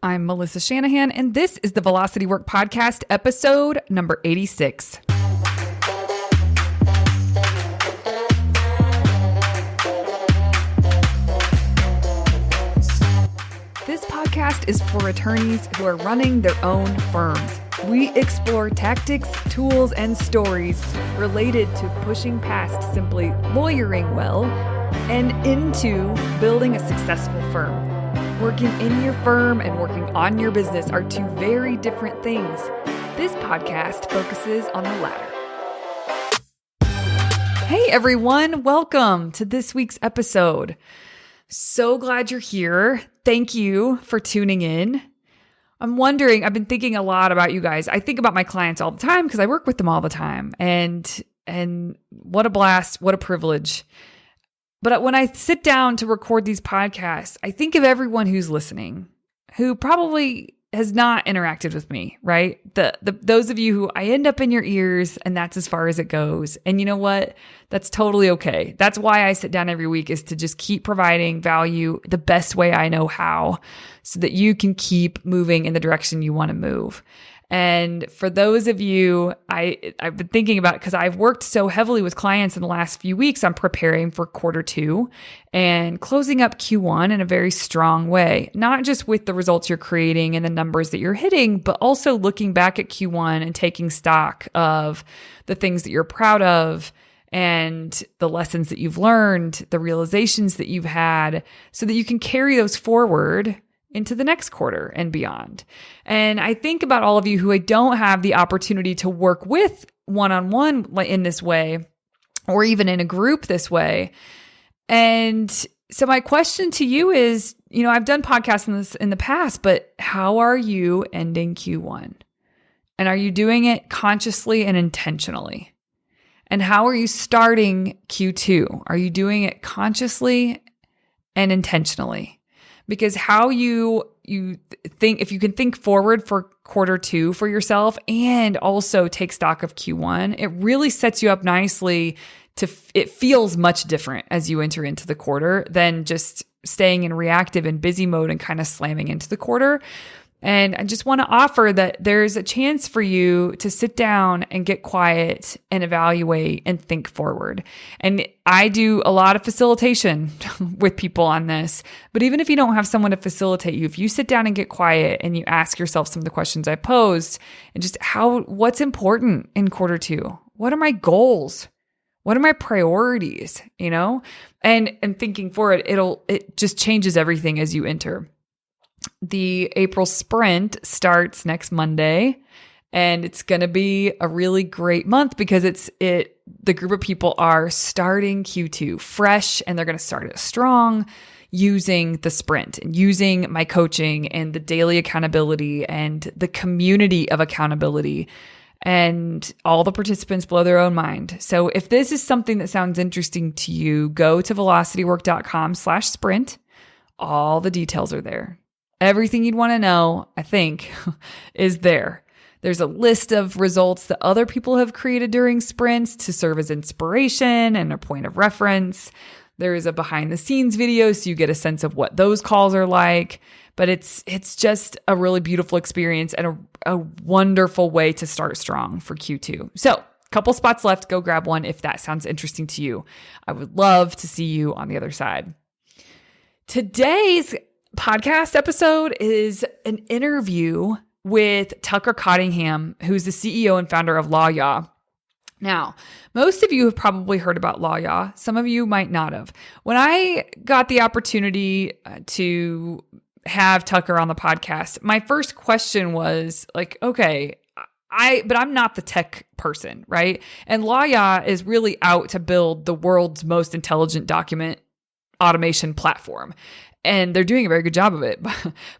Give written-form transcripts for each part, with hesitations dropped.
I'm Melissa Shanahan, and this is the Velocity Work Podcast, episode number 86. This podcast is for attorneys who are running their own firms. We explore tactics, tools, and stories related to pushing past simply lawyering well and into building a successful firm. Working in your firm and working on your business are two very different things. This podcast focuses on the latter. Hey everyone, welcome to this week's episode. So glad you're here. Thank you for tuning in. I'm wondering, I've been thinking a lot about you guys. I think about my clients all the time because I work with them all the time. And what a blast, what a privilege. But when I sit down to record these podcasts, I think of everyone who's listening, who probably has not interacted with me, right? Those of you who I end up in your ears and that's as far as it goes. And you know what? That's totally okay. That's why I sit down every week, is to just keep providing value the best way I know how, so that you can keep moving in the direction you want to move. And for those of you, I've been thinking about it because I've worked so heavily with clients in the last few weeks. I'm preparing for quarter two and closing up Q1 in a very strong way, not just with the results you're creating and the numbers that you're hitting, but also looking back at Q1 and taking stock of the things that you're proud of and the lessons that you've learned, the realizations that you've had, so that you can carry those forward into the next quarter and beyond. And I think about all of you who I don't have the opportunity to work with one-on-one in this way, or even in a group this way. And so my question to you is, I've done podcasts in this in the past, but how are you ending Q1? And are you doing it consciously and intentionally? And how are you starting Q2? Are you doing it consciously and intentionally? Because how you think, if you can think forward for quarter two for yourself and also take stock of Q1, it really sets you up nicely it feels much different as you enter into the quarter than just staying in reactive and busy mode and kind of slamming into the quarter. And I just want to offer that there's a chance for you to sit down and get quiet and evaluate and think forward. And I do a lot of facilitation with people on this, but even if you don't have someone to facilitate you, if you sit down and get quiet and you ask yourself some of the questions I posed, and just what's important in quarter two? What are my goals? What are my priorities? And thinking forward, it just changes everything as you enter. The April sprint starts next Monday, and it's going to be a really great month because the group of people are starting Q2 fresh, and they're going to start it strong using the sprint and using my coaching and the daily accountability and the community of accountability. And all the participants blow their own mind. So if this is something that sounds interesting to you, go to velocitywork.com/sprint. All the details are there. Everything you'd want to know, I think, is there. There's a list of results that other people have created during sprints to serve as inspiration and a point of reference. There is a behind the scenes video so you get a sense of what those calls are like. But it's just a really beautiful experience and a wonderful way to start strong for Q2. So a couple spots left. Go grab one if that sounds interesting to you. I would love to see you on the other side. Today's podcast episode is an interview with Tucker Cottingham, who's the CEO and founder of Lawyaw. Now, most of you have probably heard about Lawyaw. Some of you might not have. When I got the opportunity to have Tucker on the podcast, my first question was like, okay, but I'm not the tech person, right? And Lawyaw is really out to build the world's most intelligent document automation platform. And they're doing a very good job of it.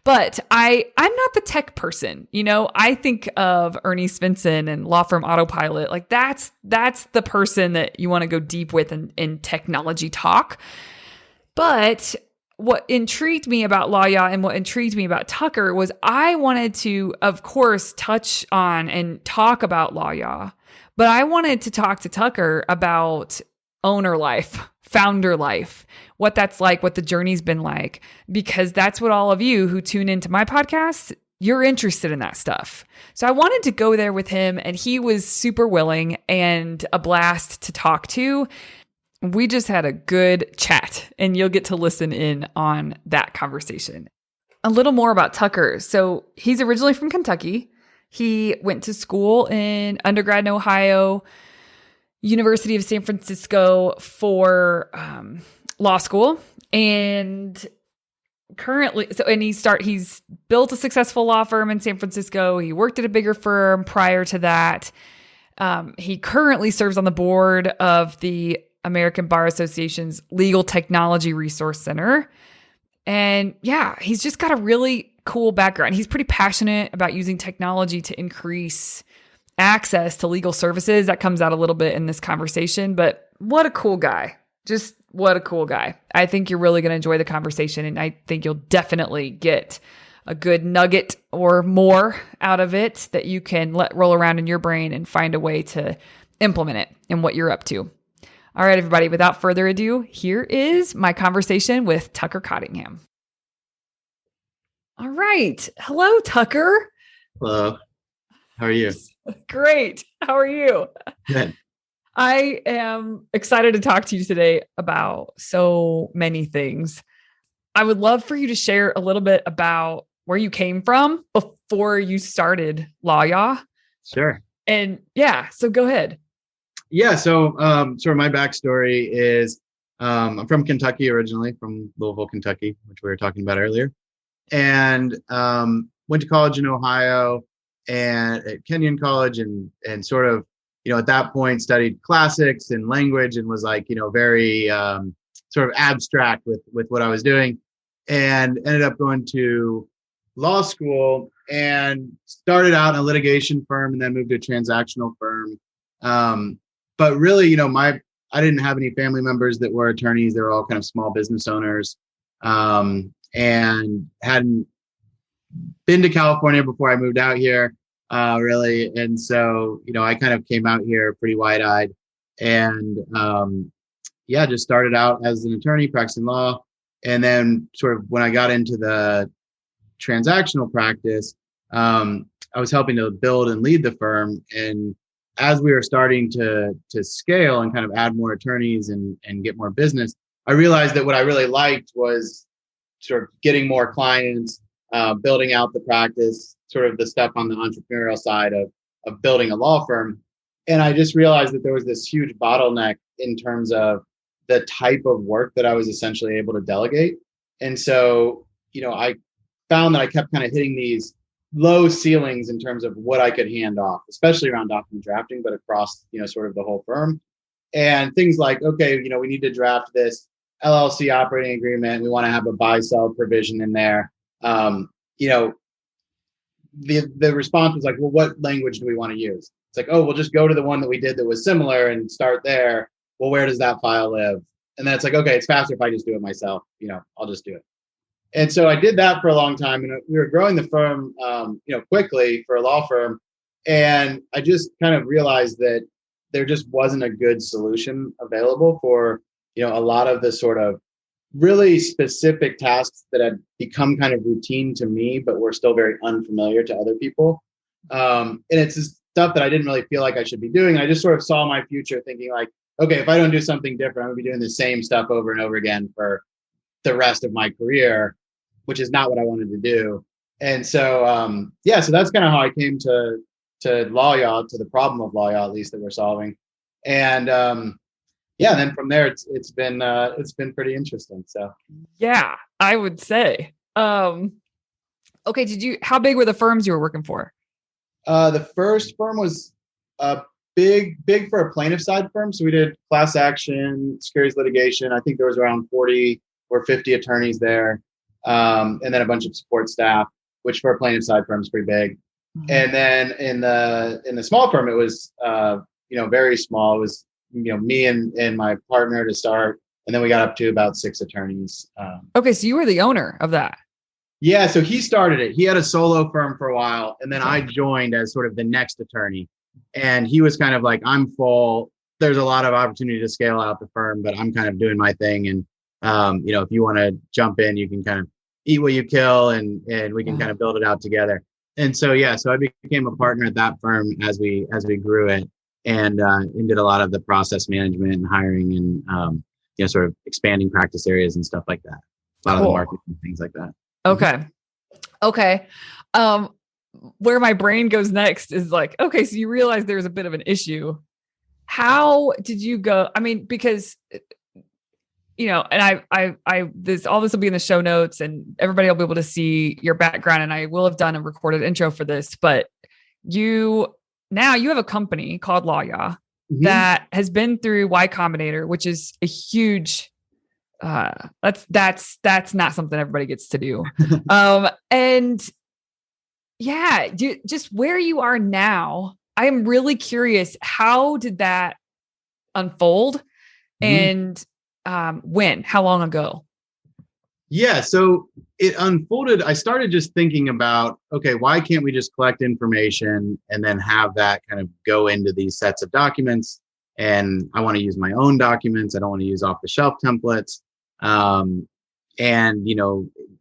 But I'm not the tech person. I think of Ernie Svensson and law firm Autopilot. Like that's the person that you want to go deep with in technology talk. But what intrigued me about Lawyaw and what intrigued me about Tucker was I wanted to, of course, touch on and talk about Lawyaw, but I wanted to talk to Tucker about owner life founder life, what that's like, what the journey's been like, because that's what all of you who tune into my podcast, you're interested in that stuff. So I wanted to go there with him, and he was super willing and a blast to talk to. We just had a good chat, and you'll get to listen in on that conversation. A little more about Tucker. So he's originally from Kentucky. He went to school in undergrad in Ohio, University of San Francisco for law school, and currently, he's built a successful law firm in San Francisco. He worked at a bigger firm prior to that. He currently serves on the board of the American Bar Association's Legal Technology Resource Center. And yeah, he's just got a really cool background. He's pretty passionate about using technology to increase access to legal services. That comes out a little bit in this conversation, but what a cool guy. Just what a cool guy. I think you're really going to enjoy the conversation, and I think you'll definitely get a good nugget or more out of it that you can let roll around in your brain and find a way to implement it in what you're up to. All right, everybody, without further ado, here is my conversation with Tucker Cottingham. All right. Hello, Tucker. Hello. How are you? Great. How are you? Good. I am excited to talk to you today about so many things. I would love for you to share a little bit about where you came from before you started Lawyaw. Sure. And yeah, so go ahead. Yeah. So sort of my backstory is I'm from Kentucky originally, from Louisville, Kentucky, which we were talking about earlier, and went to college in Ohio and at Kenyon College, and sort of, at that point studied classics and language, and was like, very sort of abstract with what I was doing, and ended up going to law school and started out in a litigation firm and then moved to a transactional firm. But really, I didn't have any family members that were attorneys. They were all kind of small business owners, and hadn't been to California before I moved out here, really. And so, I kind of came out here pretty wide-eyed, and just started out as an attorney practicing law. And then sort of when I got into the transactional practice, I was helping to build and lead the firm. And as we were starting to scale and kind of add more attorneys and get more business, I realized that what I really liked was sort of getting more clients, building out the practice, sort of the stuff on the entrepreneurial side of building a law firm. And I just realized that there was this huge bottleneck in terms of the type of work that I was essentially able to delegate. And so, I found that I kept kind of hitting these low ceilings in terms of what I could hand off, especially around document drafting, but across, sort of the whole firm. And things like, okay, we need to draft this LLC operating agreement. We want to have a buy-sell provision in there. The response was like, well, what language do we want to use? It's like, oh, we'll just go to the one that we did that was similar and start there. Well, where does that file live? And then it's like, okay, it's faster if I just do it myself. I'll just do it. And so I did that for a long time, and we were growing the firm, quickly for a law firm. And I just kind of realized that there just wasn't a good solution available for, a lot of the sort of really specific tasks that had become kind of routine to me, but were still very unfamiliar to other people. And it's just stuff that I didn't really feel like I should be doing. And I just sort of saw my future thinking like, okay, if I don't do something different, I'm gonna be doing the same stuff over and over again for the rest of my career, which is not what I wanted to do. And so, so that's kind of how I came to Lawyaw, to the problem of Lawyaw, at least, that we're solving. And then from there, it's been pretty interesting. So yeah, I would say. Okay, how big were the firms you were working for? The first firm was big for a plaintiff side firm. So we did class action, securities litigation. I think there was around 40 or 50 attorneys there. And then a bunch of support staff, which for a plaintiff side firm is pretty big. Mm-hmm. And then in the small firm, it was, very small. It was, me and my partner to start. And then we got up to about 6 attorneys. Okay. So you were the owner of that. Yeah. So he started it. He had a solo firm for a while. And then I joined as sort of the next attorney. And he was kind of like, I'm full. there's a lot of opportunity to scale out the firm, but I'm kind of doing my thing. And, if you want to jump in, you can kind of eat what you kill, and we can kind of build it out together. And so, so I became a partner at that firm as we grew it, and did a lot of the process management and hiring, and sort of expanding practice areas and stuff like that. A lot of the marketing and things like that. Okay. Where my brain goes next is like, okay, so you realize there's a bit of an issue. How did you go? I mean, because, and all this will be in the show notes, and everybody will be able to see your background, and I will have done a recorded intro for this, but you have a company called Lawyaw that has been through Y Combinator, which is a huge, that's not something everybody gets to do. And just where you are now, I am really curious, how did that unfold, and when, how long ago? Yeah, so it unfolded. I started just thinking about, okay, why can't we just collect information and then have that kind of go into these sets of documents? And I want to use my own documents. I don't want to use off-the-shelf templates. And,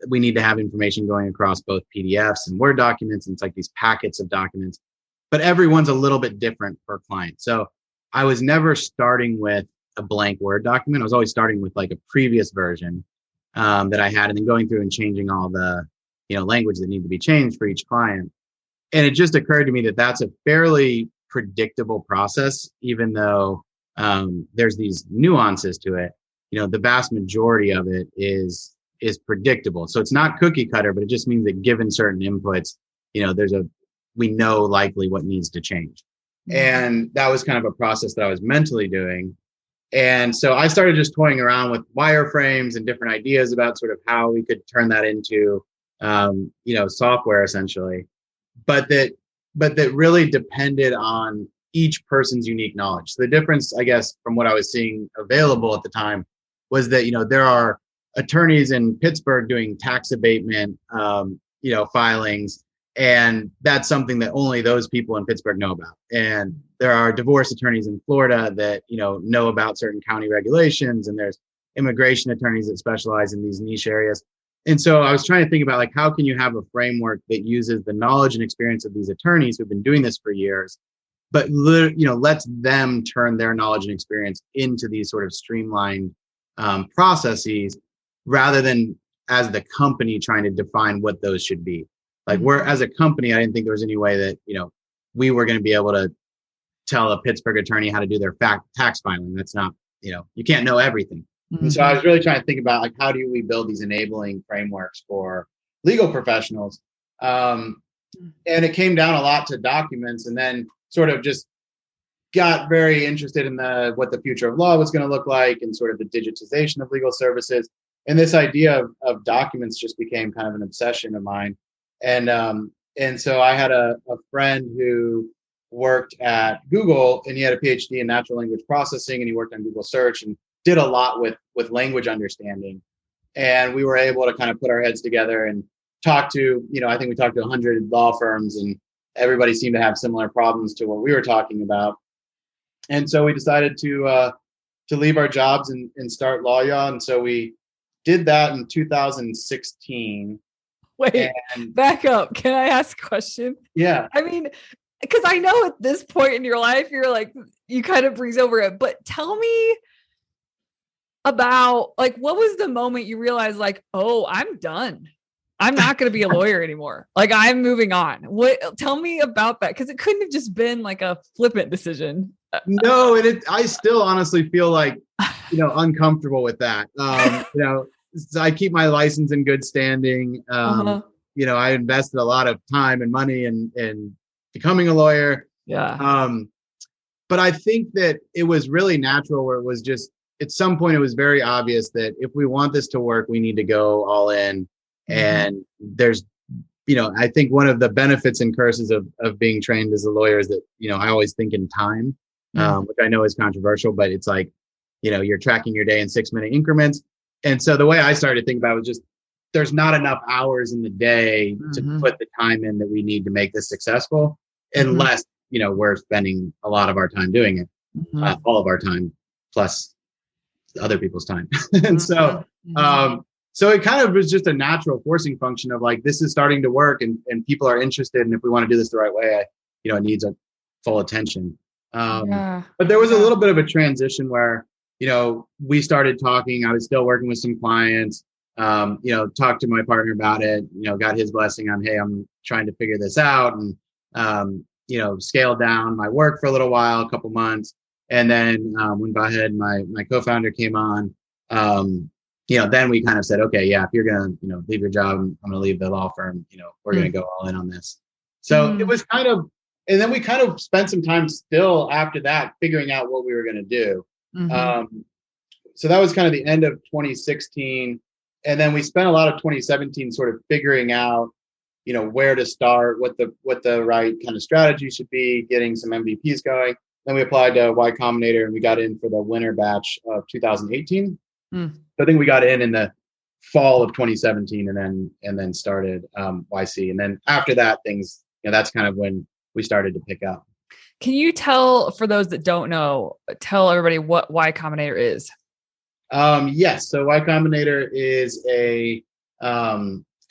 we need to have information going across both PDFs and Word documents. And it's like these packets of documents, but everyone's a little bit different per client. So I was never starting with a blank Word document. I was always starting with like a previous version that I had, and then going through and changing all the, language that need to be changed for each client. And it just occurred to me that that's a fairly predictable process, even though there's these nuances to it. The vast majority of it is predictable. So it's not cookie cutter, but it just means that given certain inputs, we know likely what needs to change. And that was kind of a process that I was mentally doing. And so I started just toying around with wireframes and different ideas about sort of how we could turn that into, software essentially, but that really depended on each person's unique knowledge. So the difference, I guess, from what I was seeing available at the time was that, there are attorneys in Pittsburgh doing tax abatement, filings. And that's something that only those people in Pittsburgh know about. And there are divorce attorneys in Florida that, know about certain county regulations. And there's immigration attorneys that specialize in these niche areas. And so I was trying to think about, like, how can you have a framework that uses the knowledge and experience of these attorneys who've been doing this for years, but, lets them turn their knowledge and experience into these sort of streamlined processes, rather than as the company trying to define what those should be. Like, we're, as a company, I didn't think there was any way that, we were going to be able to tell a Pittsburgh attorney how to do their tax filing. That's not, you can't know everything. And so I was really trying to think about, like, how do we build these enabling frameworks for legal professionals? And it came down a lot to documents, and then sort of just got very interested in what the future of law was going to look like, and sort of the digitization of legal services. And this idea of documents just became kind of an obsession of mine. And so I had a friend who worked at Google, and he had a PhD in natural language processing, and he worked on Google search and did a lot with language understanding. And we were able to kind of put our heads together and talk to, I think we talked to 100 law firms, and everybody seemed to have similar problems to what we were talking about. And so we decided to leave our jobs and start Lawyaw. And so we did that in 2016. Wait, back up. Can I ask a question? Yeah. I mean, because I know at this point in your life, you're like, you kind of breeze over it, but tell me about, like, what was the moment you realized, like, oh, I'm done. I'm not going to be a lawyer anymore. Like, I'm moving on. Tell me about that. Cause it couldn't have just been like a flippant decision. No. And I still honestly feel like, uncomfortable with that. I keep my license in good standing. I invested a lot of time and money in becoming a lawyer. Yeah. But I think that it was really natural, where it was just, at some point it was very obvious that if we want this to work, we need to go all in. And there's, I think one of the benefits and curses of being trained as a lawyer is that, I always think in time, which I know is controversial, but it's like, you're tracking your day in 6-minute increments. And so the way I started to think about it was just, there's not enough hours in the day to put the time in that we need to make this successful, unless, we're spending a lot of our time doing it. Mhm. all of our time plus other people's time. And so, Mhm. Mhm. so it kind of was just a natural forcing function of like, this is starting to work and people are interested. And if we want to do this the right way, it needs a full attention. Yeah. But there was a Yeah. little bit of a transition where, we started talking. I was still working with some clients, talked to my partner about it, got his blessing on, hey, I'm trying to figure this out. And, scaled down my work for a little while, a couple months. And then when Vahed, my co-founder, came on, then we kind of said, okay, yeah, if you're gonna, leave your job, I'm gonna leave the law firm. We're gonna Mm. go all in on this. So it Mm. was kind of, and then we kind of spent some time still after that figuring out what we were gonna do. Mhm. Um, so that was kind of the end of 2016, and then we spent a lot of 2017 sort of figuring out, where to start, what the right kind of strategy should be, getting some MVPs going. Then we applied to Y Combinator and we got in for the winter batch of 2018. Mm. So I think we got in the fall of 2017 and then started YC. And then after that, things, that's kind of when we started to pick up. Can you tell, for those that don't know, tell everybody what Y Combinator is? Yes. So Y Combinator is a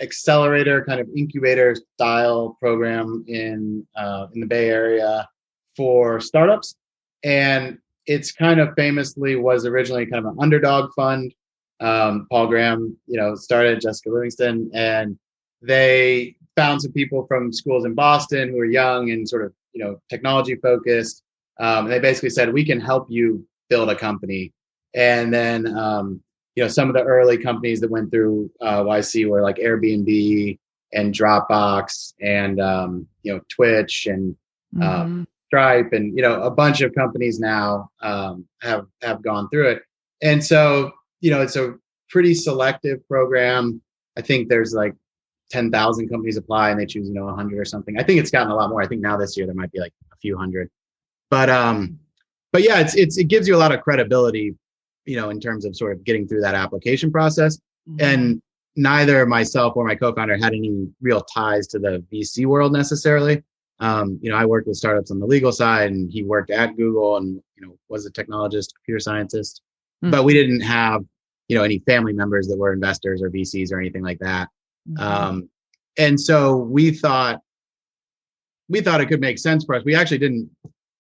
accelerator kind of incubator style program in the Bay Area for startups. And it's kind of famously was originally kind of an underdog fund. Paul Graham, started, Jessica Livingston, and they found some people from schools in Boston who were young and sort of, technology focused. And they basically said, we can help you build a company. And then, some of the early companies that went through YC were like Airbnb and Dropbox and, Twitch and Mhm. Stripe and, a bunch of companies now have gone through it. And so, it's a pretty selective program. I think there's like 10,000 companies apply and they choose, 100 or something. I think it's gotten a lot more. I think now this year there might be like a few hundred. But yeah, it gives you a lot of credibility, in terms of sort of getting through that application process. Mhm. And neither myself or my co-founder had any real ties to the VC world necessarily. I worked with startups on the legal side, and he worked at Google, and was a technologist, computer scientist. Mm. But we didn't have any family members that were investors or VCs or anything like that. Mhm. And so we thought it could make sense for us. We actually didn't.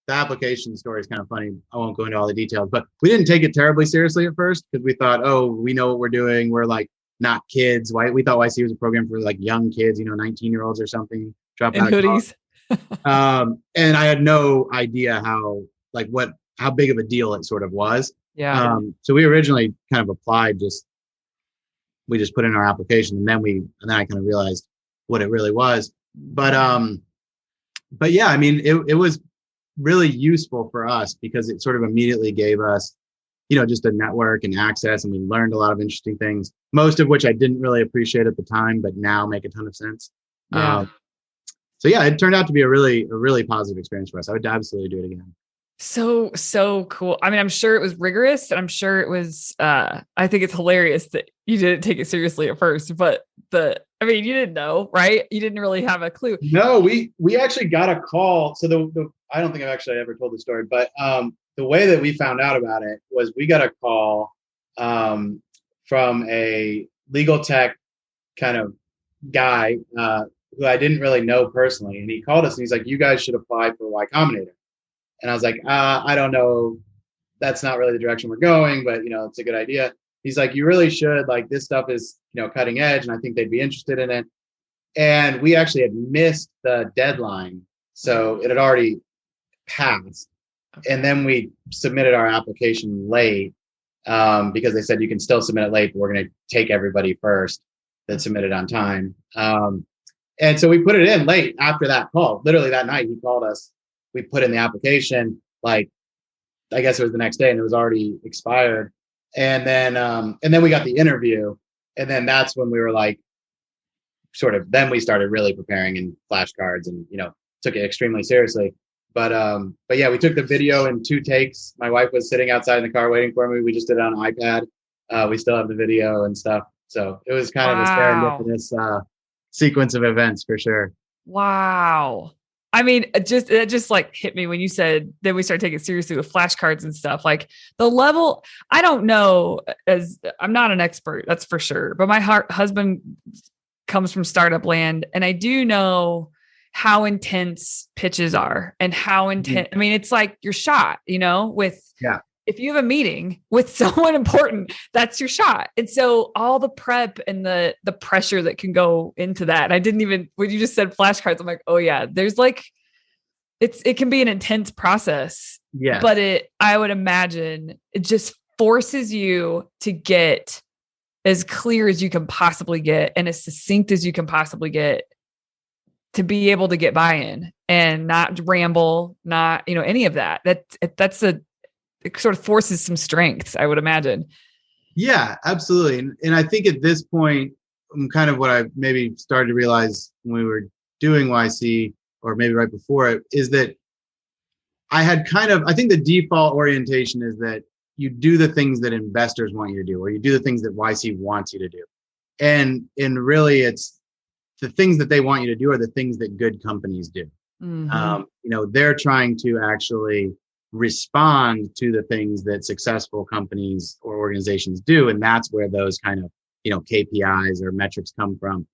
The application story is kind of funny. I won't go into all the details, but we didn't take it terribly seriously at first because we thought, oh, we know what we're doing. We're like not kids. Why we thought YC was a program for like young kids, 19-year-olds or something, drop And out of college. hoodies. And I had no idea how big of a deal it sort of was. Yeah. So we originally kind of applied, we just put in our application, and then I kind of realized what it really was. But yeah, I mean, it was really useful for us because it sort of immediately gave us, just a network and access, and we learned a lot of interesting things, most of which I didn't really appreciate at the time, but now make a ton of sense. Yeah. So yeah, it turned out to be a really positive experience for us. I would absolutely do it again. So cool. I mean, I'm sure it was rigorous, and I'm sure it was, I think it's hilarious that you didn't take it seriously at first, but you didn't know, right? You didn't really have a clue. No, we actually got a call. So the I don't think I've actually ever told the story, but the way that we found out about it was we got a call from a legal tech kind of guy who I didn't really know personally, and he called us and he's like, "You guys should apply for Y Combinator." And I was like, "I don't know. That's not really the direction we're going, but it's a good idea." He's like, "You really should. Like, this stuff is cutting edge, and I think they'd be interested in it." And we actually had missed the deadline, so it had already passed. Okay. And then we submitted our application late because they said you can still submit it late, but we're going to take everybody first that submitted on time. And so we put it in late after that call. Literally that night, he called us. We put in the application, like, I guess it was the next day, and it was already expired. And then we got the interview, and then that's when we were like, then we started really preparing in flashcards and took it extremely seriously. But yeah, we took the video in 2 takes. My wife was sitting outside in the car waiting for me. We just did it on an iPad. We still have the video and stuff. So it was kind of a Wow. serendipitous sequence of events for sure. Wow. I mean, it just like hit me when you said that we started taking it seriously with flashcards and stuff. Like the level, I don't know, as I'm not an expert, that's for sure. But my husband comes from startup land, and I do know how intense pitches are and how intense. I mean, it's like your shot, with Yeah. if you have a meeting with someone important, that's your shot. And so all the prep and the pressure that can go into that. And I didn't even, when you just said flashcards, I'm like, oh yeah, there's like, it can be an intense process. Yes. But I would imagine it just forces you to get as clear as you can possibly get and as succinct as you can possibly get to be able to get buy-in and not ramble, not, any of that. It sort of forces some strengths, I would imagine. Yeah, absolutely. And I think at this point, kind of what I maybe started to realize when we were doing YC, or maybe right before it, is that I think the default orientation is that you do the things that investors want you to do, or you do the things that YC wants you to do. And really it's the things that they want you to do are the things that good companies do. Mm-hmm. They're trying to actually respond to the things that successful companies or organizations do. And that's where those kind of, KPIs or metrics come from.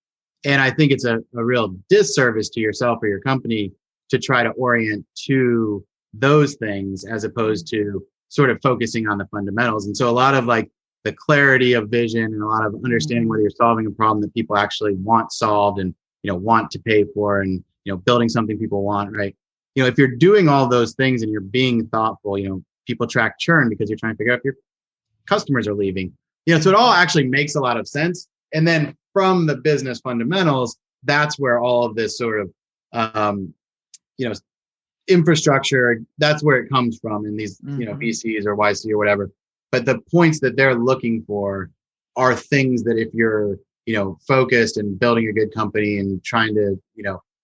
And I think it's a real disservice to yourself or your company to try to orient to those things as opposed to sort of focusing on the fundamentals. And so a lot of like the clarity of vision and a lot of understanding whether you're solving a problem that people actually want solved and, want to pay for and, building something people want, right? If you're doing all those things and you're being thoughtful, people track churn because you're trying to figure out if your customers are leaving, so it all actually makes a lot of sense. And then from the business fundamentals, that's where all of this sort of, infrastructure, that's where it comes from in these, VCs or YC or whatever. But the points that they're looking for are things that if you're, focused and building a good company and trying to,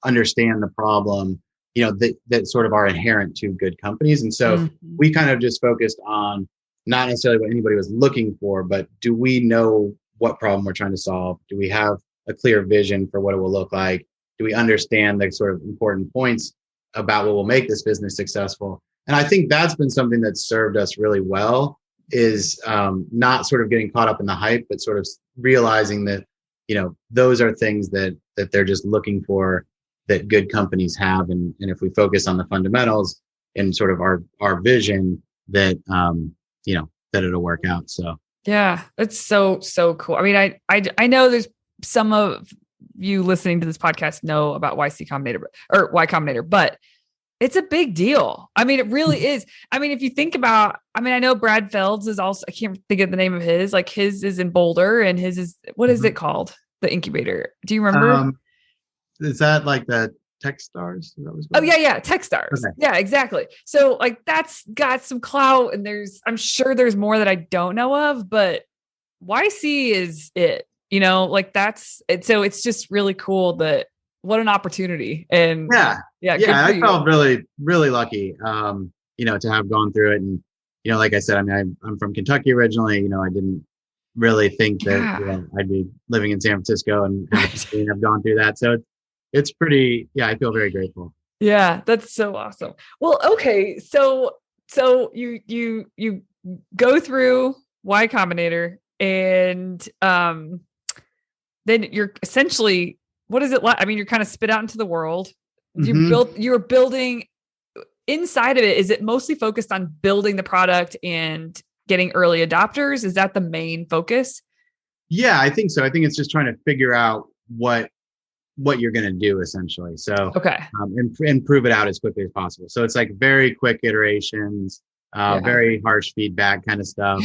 understand the problem, that sort of are inherent to good companies. And so we kind of just focused on not necessarily what anybody was looking for, but do we know what problem we're trying to solve? Do we have a clear vision for what it will look like? Do we understand the sort of important points about what will make this business successful? And I think that's been something that's served us really well, is not sort of getting caught up in the hype, but sort of realizing that, those are things that they're just looking for, that good companies have. And if we focus on the fundamentals and sort of our vision, that, that it'll work out. So, yeah, it's so cool. I mean, I know there's some of you listening to this podcast know about YC Combinator or Y Combinator, but it's a big deal. I mean, it really is. I mean, if you think about, I know Brad Feld's is also, I can't think of the name of his, like his is in Boulder and his is, what is it called? The incubator. Do you remember? Is that like the Techstars? Oh yeah. Techstars. Okay. Yeah, exactly. So like that's got some clout, and I'm sure there's more that I don't know of, but YC is it, like that's it. So it's just really cool that what an opportunity. And yeah. I felt really, really lucky, to have gone through it. And, like I said, I'm from Kentucky originally, I didn't really think that I'd be living in San Francisco and have gone through that. So it's pretty, I feel very grateful. Yeah, that's so awesome. Well, okay. So you go through Y Combinator, and then you're essentially, what is it like? I mean, you're kind of spit out into the world. You're building inside of it. Is it mostly focused on building the product and getting early adopters? Is that the main focus? Yeah, I think so. I think it's just trying to figure out what you're going to do essentially. So, okay. And prove it out as quickly as possible. So it's like very quick iterations, very harsh feedback kind of stuff.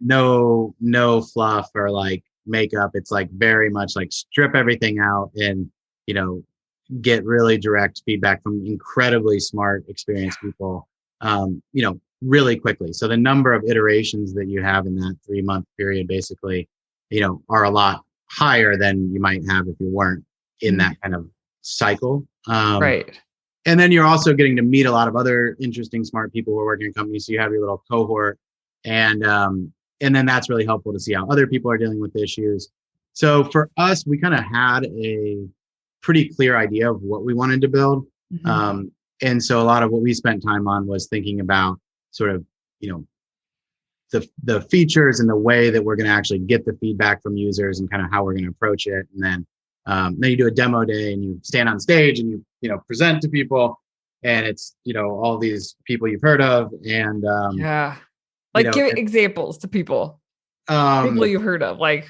No fluff or like makeup. It's like very much like strip everything out and, get really direct feedback from incredibly smart, experienced people, really quickly. So the number of iterations that you have in that 3-month period, basically, are a lot higher than you might have if you weren't in that kind of cycle. Right. And then you're also getting to meet a lot of other interesting, smart people who are working in companies. So you have your little cohort, and then that's really helpful to see how other people are dealing with issues. So for us, we kind of had pretty clear idea of what we wanted to build. Mm-hmm. And so a lot of what we spent time on was thinking about sort of, the features and the way that we're going to actually get the feedback from users and kind of how we're going to approach it. And then you do a demo day and you stand on stage and you present to people, and it's, all these people you've heard of. And, Yeah. Like give examples to people you've heard of, like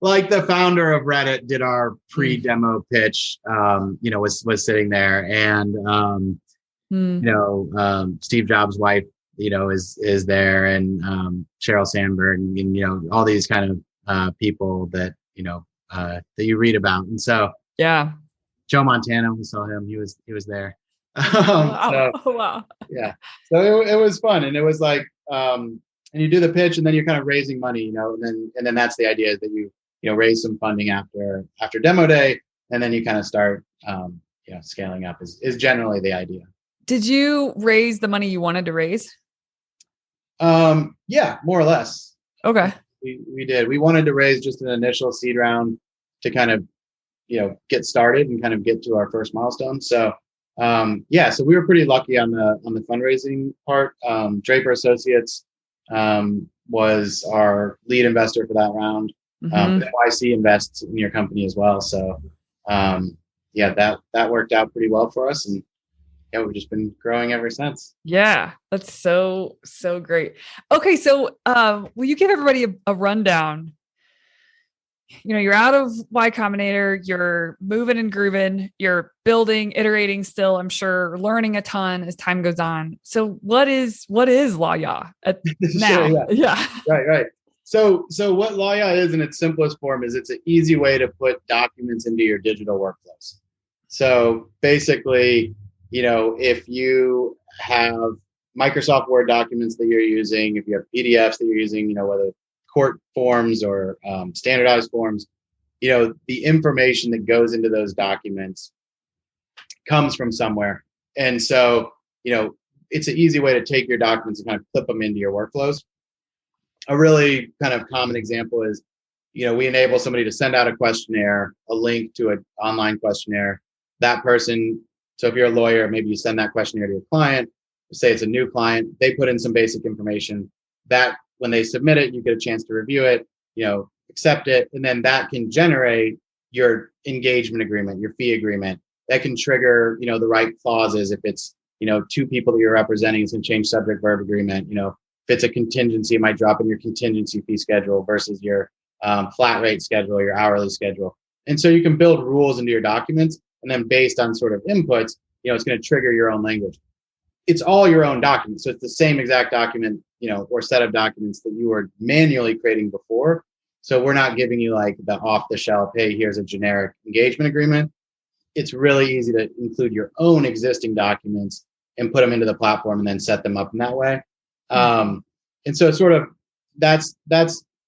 the founder of Reddit did our pre-demo pitch, was sitting there, and, Steve Jobs' wife, is there, and Sheryl Sandberg, and all these kind of people that that you read about. And so yeah, Joe Montana, we saw him. He was there. Wow. Wow. Yeah. So it was fun, and it was like, and you do the pitch, and then you're kind of raising money, and then that's the idea, that you raise some funding after demo day, and then you kind of start scaling up is generally the idea. Did you raise the money you wanted to raise? Yeah, more or less. Okay. We did. We wanted to raise just an initial seed round to kind of, get started and kind of get to our first milestone. So, so we were pretty lucky on the fundraising part. Draper Associates was our lead investor for that round. NYC invests in your company as well. So, that worked out pretty well for us, and we've just been growing ever since. Yeah, that's so great. Okay, so will you give everybody a rundown? You're out of Y Combinator, you're moving and grooving, you're building, iterating still, I'm sure, learning a ton as time goes on. So what is Lawyaw now? Sure, yeah. Right. So what Lawyaw is in its simplest form is it's an easy way to put documents into your digital workflows. So basically, if you have Microsoft Word documents that you're using, if you have PDFs that you're using, whether court forms or standardized forms, the information that goes into those documents comes from somewhere. And so, it's an easy way to take your documents and kind of clip them into your workflows. A really kind of common example is, we enable somebody to send out a questionnaire, a link to an online questionnaire. That person, so if you're a lawyer, maybe you send that questionnaire to your client, say it's a new client, they put in some basic information that when they submit it, you get a chance to review it, accept it. And then that can generate your engagement agreement, your fee agreement. That can trigger, the right clauses. If it's, two people that you're representing, it's going to change subject verb agreement. If it's a contingency, it might drop in your contingency fee schedule versus your flat rate schedule, your hourly schedule. And so you can build rules into your documents, and then based on sort of inputs, it's going to trigger your own language. It's all your own documents. So it's the same exact document, or set of documents that you were manually creating before. So we're not giving you like the off the shelf, hey, here's a generic engagement agreement. It's really easy to include your own existing documents and put them into the platform and then set them up in that way. And so sort of that's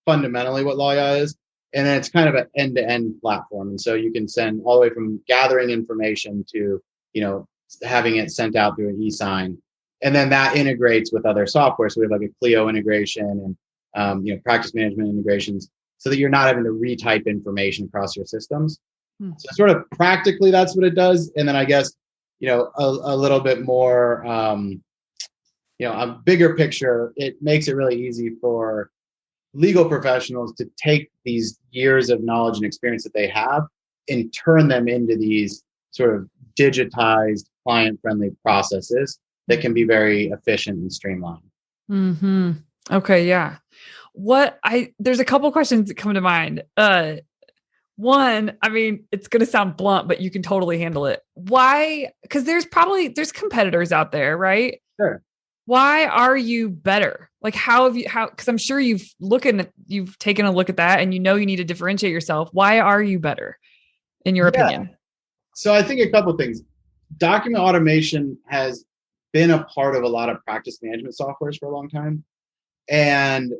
fundamentally what Lawyaw is. And then it's kind of an end-to-end platform. And so you can send all the way from gathering information to, having it sent out through an e-sign. And then that integrates with other software. So we have like a Clio integration and, practice management integrations, so that you're not having to retype information across your systems. So sort of practically that's what it does. And then I guess, a little bit more, a bigger picture, it makes it really easy for legal professionals to take these years of knowledge and experience that they have and turn them into these sort of digitized, client-friendly processes that can be very efficient and streamlined. Mm-hmm. Okay, yeah. There's a couple questions that come to mind. One, it's going to sound blunt, but you can totally handle it. Why? Because there's competitors out there, right? Sure. Why are you better? Like, because I'm sure you've taken a look at that and you need to differentiate yourself. Why are you better in your opinion? So I think a couple of things. Document automation has been a part of a lot of practice management softwares for a long time. And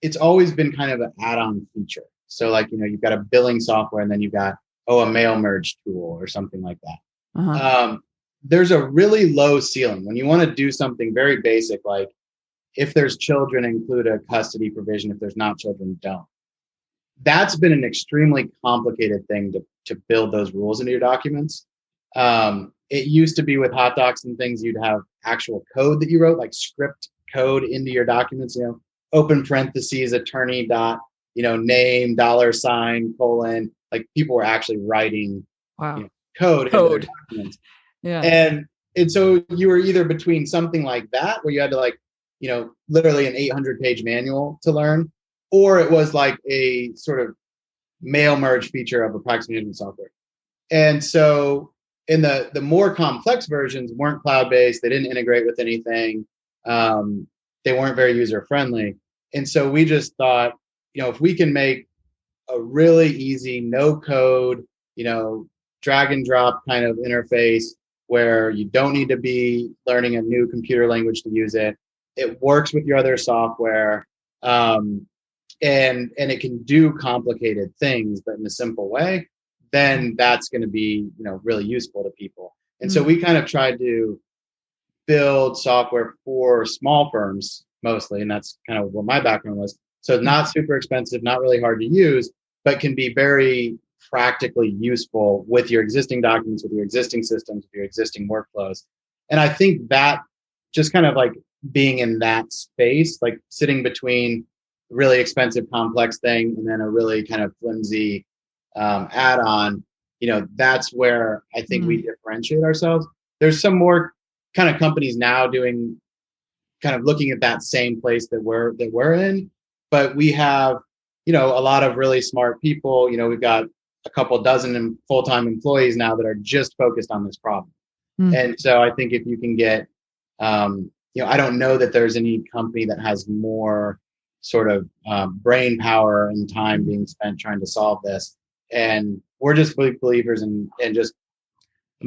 it's always been kind of an add-on feature. So like, you've got a billing software and then you've got, a mail merge tool or something like that. Uh-huh. There's a really low ceiling when you want to do something very basic, like if there's children, include a custody provision. If there's not children, don't. that's been an extremely complicated thing to build those rules into your documents. It used to be with hot docs and things, you'd have actual code that you wrote, like script code into your documents, open parentheses, attorney dot, name, $, colon, like people were actually writing code into their documents. Yeah. And so you were either between something like that, where you had to literally an 800-page manual to learn, or it was like a sort of mail merge feature of a practice management software. And so in the more complex versions weren't cloud-based. They didn't integrate with anything. They weren't very user-friendly. And so we just thought, if we can make a really easy, no code, drag and drop kind of interface where you don't need to be learning a new computer language to use it. It works with your other software. And it can do complicated things, but in a simple way, then that's going to be, really useful to people. And so we kind of tried to build software for small firms mostly. And that's kind of what my background was. So not super expensive, not really hard to use, but can be very practically useful with your existing documents, with your existing systems, with your existing workflows. And I think that just kind of like being in that space, like sitting between really expensive, complex thing and then a really kind of flimsy add-on, that's where I think we differentiate ourselves. There's some more kind of companies now doing kind of looking at that same place that we're in, but we have, a lot of really smart people. We've got a couple dozen full-time employees now that are just focused on this problem. And so I think if you can get, I don't know that there's any company that has more sort of brain power and time being spent trying to solve this. And we're just big believers in just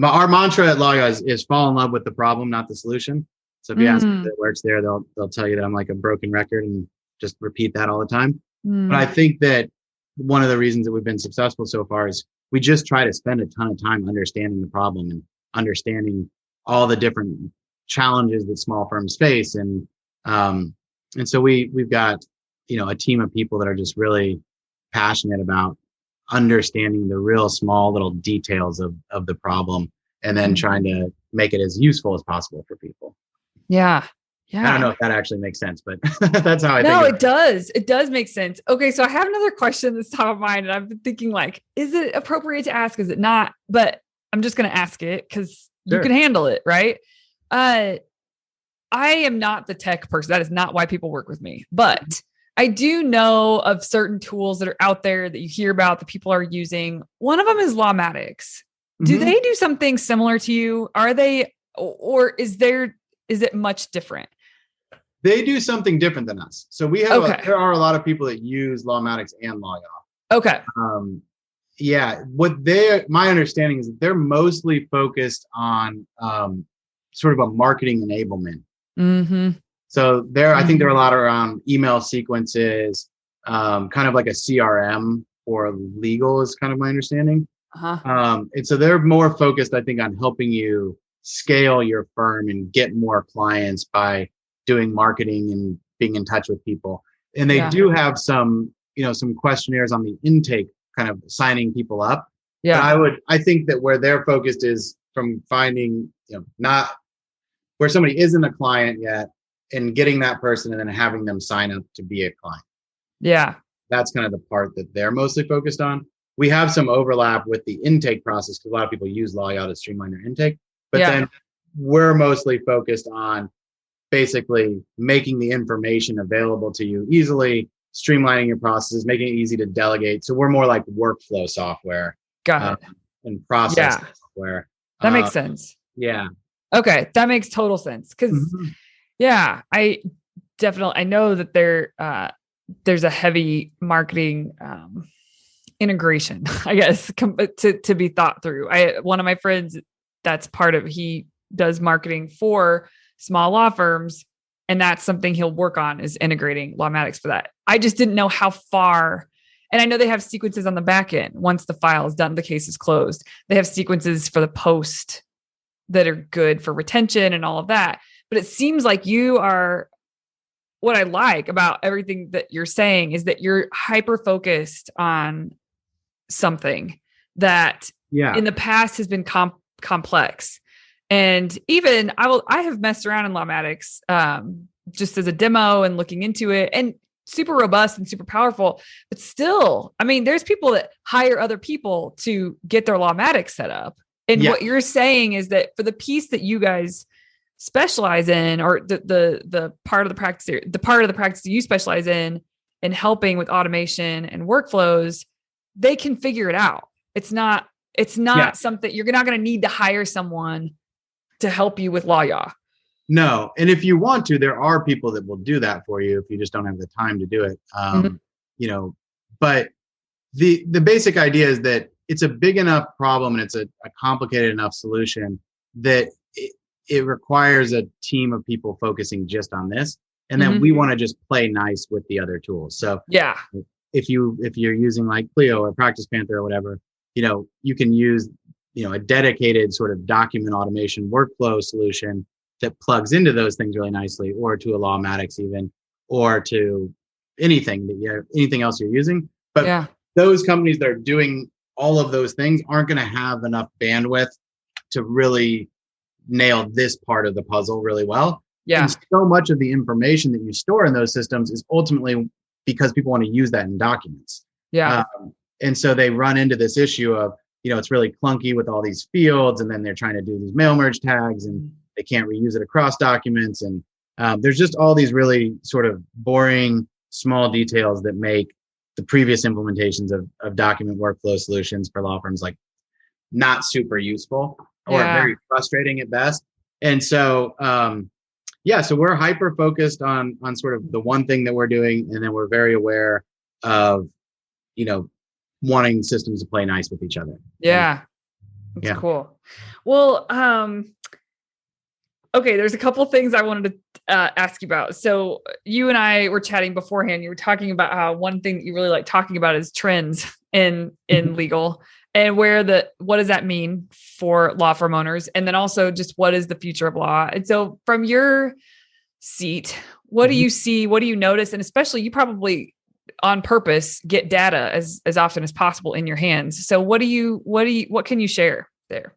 our mantra at Lawyaw is fall in love with the problem, not the solution. So if you ask if it works there, they'll tell you that I'm like a broken record and just repeat that all the time. But I think that one of the reasons that we've been successful so far is we just try to spend a ton of time understanding the problem and understanding all the different challenges that small firms face. And so we've got, a team of people that are just really passionate about understanding the real small little details of the problem and then trying to make it as useful as possible for people. Yeah. Yeah. I don't know if that actually makes sense, but that's how I think. No, it does. It does make sense. Okay. So I have another question that's top of mind, and I've been thinking is it appropriate to ask? Is it not? But I'm just going to ask it because you can handle it. Right. I am not the tech person. That is not why people work with me, but I do know of certain tools that are out there that you hear about that people are using. One of them is Lawmatics. Do they do something similar to you? Are they, or is it much different? They do something different than us. So we have, there are a lot of people that use Lawmatics and Lawyaw. Okay. My understanding is that they're mostly focused on sort of a marketing enablement. So I think there are a lot around email sequences, kind of like a CRM or legal is kind of my understanding. And so they're more focused, I think, on helping you scale your firm and get more clients by doing marketing and being in touch with people. And they do have some questionnaires on the intake, kind of signing people up. But I think that where they're focused is from finding, not where somebody isn't a client yet and getting that person and then having them sign up to be a client. Yeah. That's kind of the part that they're mostly focused on. We have some overlap with the intake process because a lot of people use Lawyaw to streamline their intake. But then we're mostly focused on basically making the information available to you easily, streamlining your processes, making it easy to delegate. So we're more like workflow software. Got it. And process software. That makes sense. Yeah. Okay. That makes total sense. Cause I know that there's a heavy marketing, integration, I guess, to be thought through. One of my friends, that's part of, he does marketing for small law firms. And that's something he'll work on, is integrating Lawmatics for that. I just didn't know how far. And I know they have sequences on the back end. Once the file is done, the case is closed. They have sequences for the post that are good for retention and all of that. But it seems like you are what I like about everything that you're saying is that you're hyper focused on something that in the past has been complex. And even I have messed around in Lawmatics, just as a demo and looking into it, and super robust and super powerful, but still, I mean, there's people that hire other people to get their Lawmatics set up. And what you're saying is that for the piece that you guys specialize in, or the part of the practice that you specialize in helping with automation and workflows, they can figure it out. It's not something you're not going to need to hire someone to help you with Lawyaw. No. And if you want to, there are people that will do that for you if you just don't have the time to do it. But the basic idea is that it's a big enough problem and it's a complicated enough solution that it requires a team of people focusing just on this. And then we want to just play nice with the other tools. So if you're using like Clio or Practice Panther or whatever, you can use, a dedicated sort of document automation workflow solution that plugs into those things really nicely, or to a Lawmatics even, or to anything else you're using. But those companies that are doing all of those things aren't going to have enough bandwidth to really nail this part of the puzzle really well. And so much of the information that you store in those systems is ultimately because people want to use that in documents. And so they run into this issue of, it's really clunky with all these fields, and then they're trying to do these mail merge tags and they can't reuse it across documents. And there's just all these really sort of boring small details that make the previous implementations of document workflow solutions for law firms like not super useful or very frustrating at best. And so, so we're hyper focused on sort of the one thing that we're doing. And then we're very aware of, wanting systems to play nice with each other. That's cool. Well, okay, there's a couple things I wanted to ask you about. So you and I were chatting beforehand. You were talking about how one thing that you really like talking about is trends in legal, and what does that mean for law firm owners? And then also just what is the future of law? And so from your seat, what do you see? What do you notice? And especially you probably on purpose get data as often as possible in your hands. So what can you share there?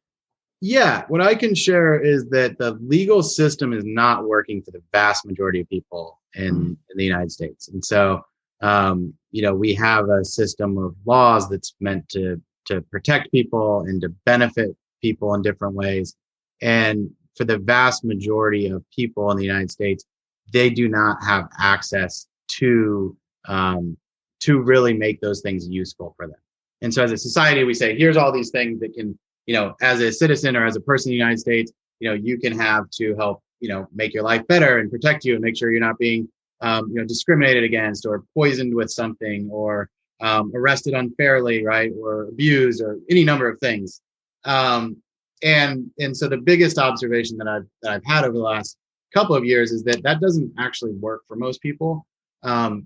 Yeah, what I can share is that the legal system is not working for the vast majority of people in the United States. And so, we have a system of laws that's meant to protect people and to benefit people in different ways. And for the vast majority of people in the United States, they do not have access to really make those things useful for them. And so as a society, we say, here's all these things that can, as a citizen or as a person in the United States, you can have to help, make your life better and protect you and make sure you're not being, discriminated against or poisoned with something or arrested unfairly, right? Or abused or any number of things. And so the biggest observation that I've had over the last couple of years is that doesn't actually work for most people,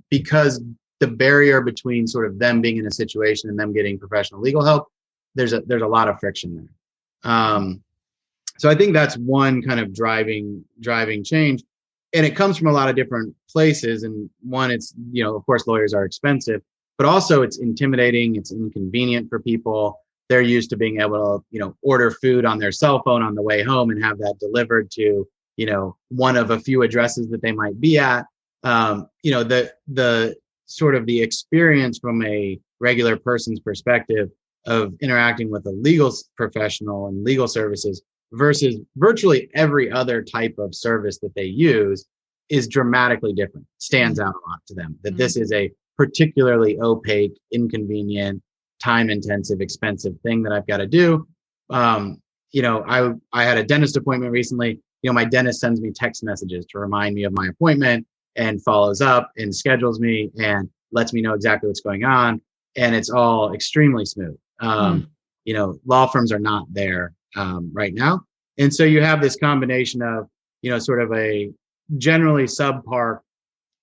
because the barrier between sort of them being in a situation and them getting professional legal help, there's a lot of friction there. So I think that's one kind of driving change, and it comes from a lot of different places. And one, it's, of course, lawyers are expensive, but also it's intimidating. It's inconvenient for people. They're used to being able to, order food on their cell phone on the way home and have that delivered to, one of a few addresses that they might be at. The sort of the experience from a regular person's perspective of interacting with a legal professional and legal services versus virtually every other type of service that they use is dramatically different. Stands out a lot to them that this is a particularly opaque, inconvenient, time-intensive, expensive thing that I've got to do. I had a dentist appointment recently. My dentist sends me text messages to remind me of my appointment and follows up and schedules me and lets me know exactly what's going on. And it's all extremely smooth. Law firms are not there right now. And so you have this combination of, sort of a generally subpar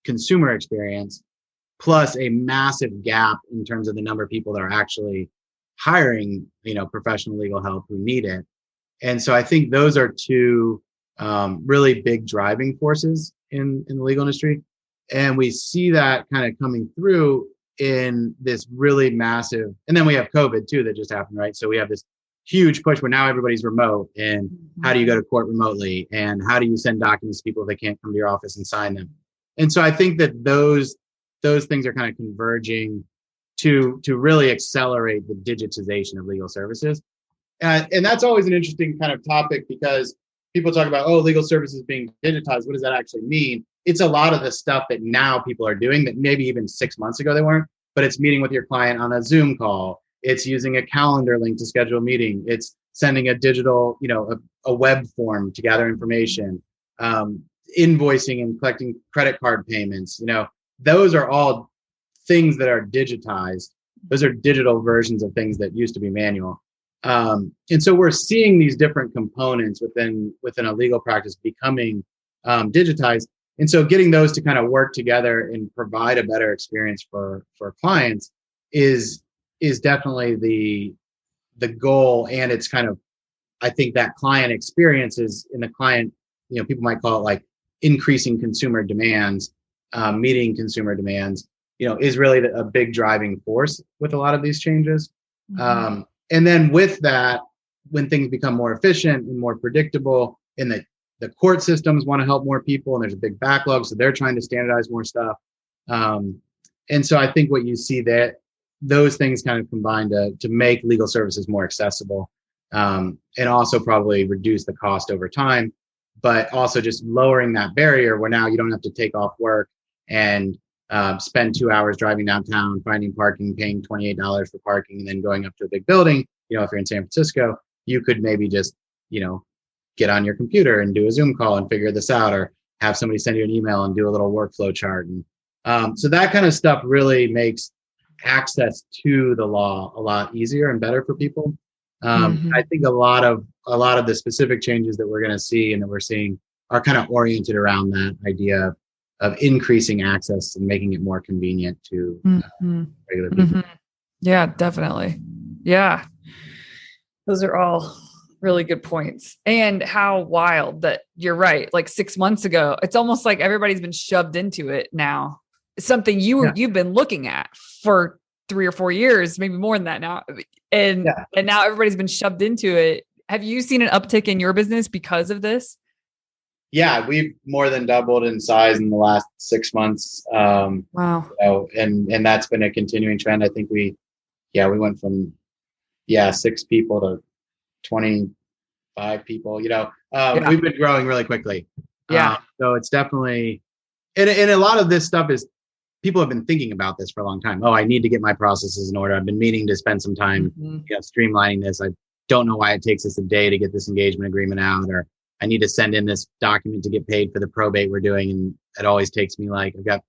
consumer experience plus a massive gap in terms of the number of people that are actually hiring, professional legal help who need it. And so I think those are two really big driving forces in the legal industry. And we see that kind of coming through in this really massive, and then we have COVID too, that just happened, right? So we have this huge push where now everybody's remote, and how do you go to court remotely, and how do you send documents to people if they can't come to your office and sign them? And so I think that those things are kind of converging to really accelerate the digitization of legal services. And that's always an interesting kind of topic, because people talk about, oh, legal services being digitized. What does that actually mean? It's a lot of the stuff that now people are doing that maybe even 6 months ago they weren't, but it's meeting with your client on a Zoom call. It's using a calendar link to schedule a meeting. It's sending a digital, a web form to gather information, invoicing and collecting credit card payments. Those are all things that are digitized. Those are digital versions of things that used to be manual. And so we're seeing these different components within a legal practice becoming digitized. And so getting those to kind of work together and provide a better experience for clients is definitely the goal. And it's kind of, I think that client experience is in the client, people might call it like increasing consumer demands, meeting consumer demands, is really a big driving force with a lot of these changes. Mm-hmm. And then with that, when things become more efficient and more predictable, and the court systems want to help more people, and there's a big backlog, so they're trying to standardize more stuff. And so I think what you see that those things kind of combine to make legal services more accessible, and also probably reduce the cost over time, but also just lowering that barrier where now you don't have to take off work and spend 2 hours driving downtown, finding parking, paying $28 for parking, and then going up to a big building. If you're in San Francisco, you could maybe just, get on your computer and do a Zoom call and figure this out, or have somebody send you an email and do a little workflow chart. And so that kind of stuff really makes access to the law a lot easier and better for people. I think a lot of the specific changes that we're going to see and that we're seeing are kind of oriented around that idea of increasing access and making it more convenient to regular people. Yeah, definitely. Yeah. Those are all really good points. And how wild that you're right. Like 6 months ago, it's almost like everybody's been shoved into it now. It's something you've been looking at for 3 or 4 years, maybe more than that now. And now everybody's been shoved into it. Have you seen an uptick in your business because of this? Yeah, we've more than doubled in size in the last 6 months. Wow. And that's been a continuing trend. I think we went from 6 people to 25 people. We've been growing really quickly. So it's definitely, and a lot of this stuff is people have been thinking about this for a long time. Oh, I need to get my processes in order. I've been meaning to spend some time streamlining this. I don't know why it takes us a day to get this engagement agreement out, or I need to send in this document to get paid for the probate we're doing. And it always takes me I've got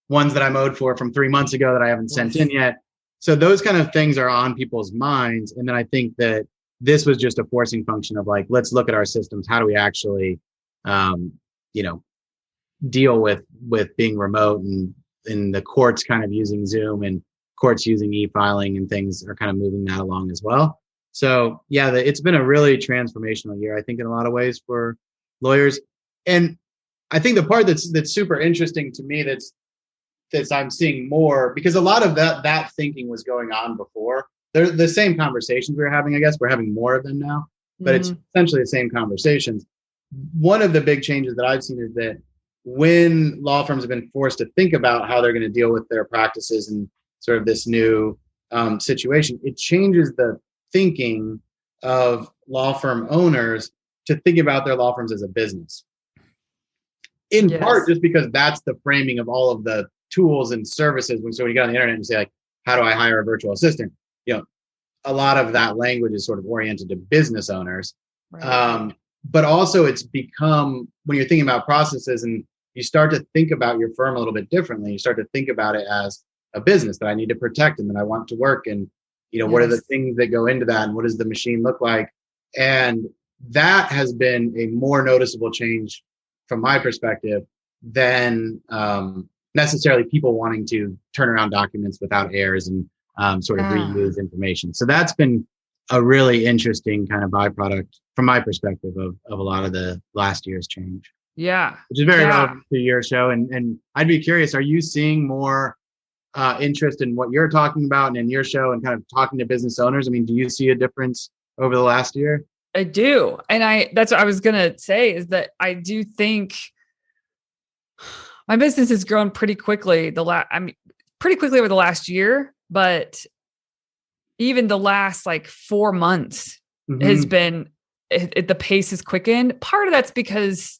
ones that I'm owed for from 3 months ago that I haven't sent in yet. So those kind of things are on people's minds. And then I think that this was just a forcing function of let's look at our systems. How do we actually, deal with being remote, and the courts kind of using Zoom, and courts using e-filing, and things are kind of moving that along as well. So it's been a really transformational year, I think, in a lot of ways for lawyers. And I think the part that's super interesting to me that's I'm seeing more, because a lot of that thinking was going on before. They're the same conversations we were having. I guess we're having more of them now, but it's essentially the same conversations. One of the big changes that I've seen is that when law firms have been forced to think about how they're going to deal with their practices and sort of this new situation, it changes the thinking of law firm owners to think about their law firms as a business. In part, just because that's the framing of all of the tools and services. So when you get on the internet and say, how do I hire a virtual assistant? A lot of that language is sort of oriented to business owners. Right. But also it's become, when you're thinking about processes and you start to think about your firm a little bit differently, you start to think about it as a business that I need to protect and that I want to work. And, what are the things that go into that, and what does the machine look like? And that has been a more noticeable change from my perspective than necessarily people wanting to turn around documents without errors and sort of reuse information. So that's been a really interesting kind of byproduct from my perspective of a lot of the last year's change. Yeah. which is very Yeah. relevant to your show. And I'd be curious, are you seeing more interest in what you're talking about and in your show and kind of talking to business owners? I mean, do you see a difference over the last year? I do. And that's what I was going to say is that I do think my business has grown pretty quickly pretty quickly over the last year, but even the last like 4 months has been the pace has quickened. Part of that's because,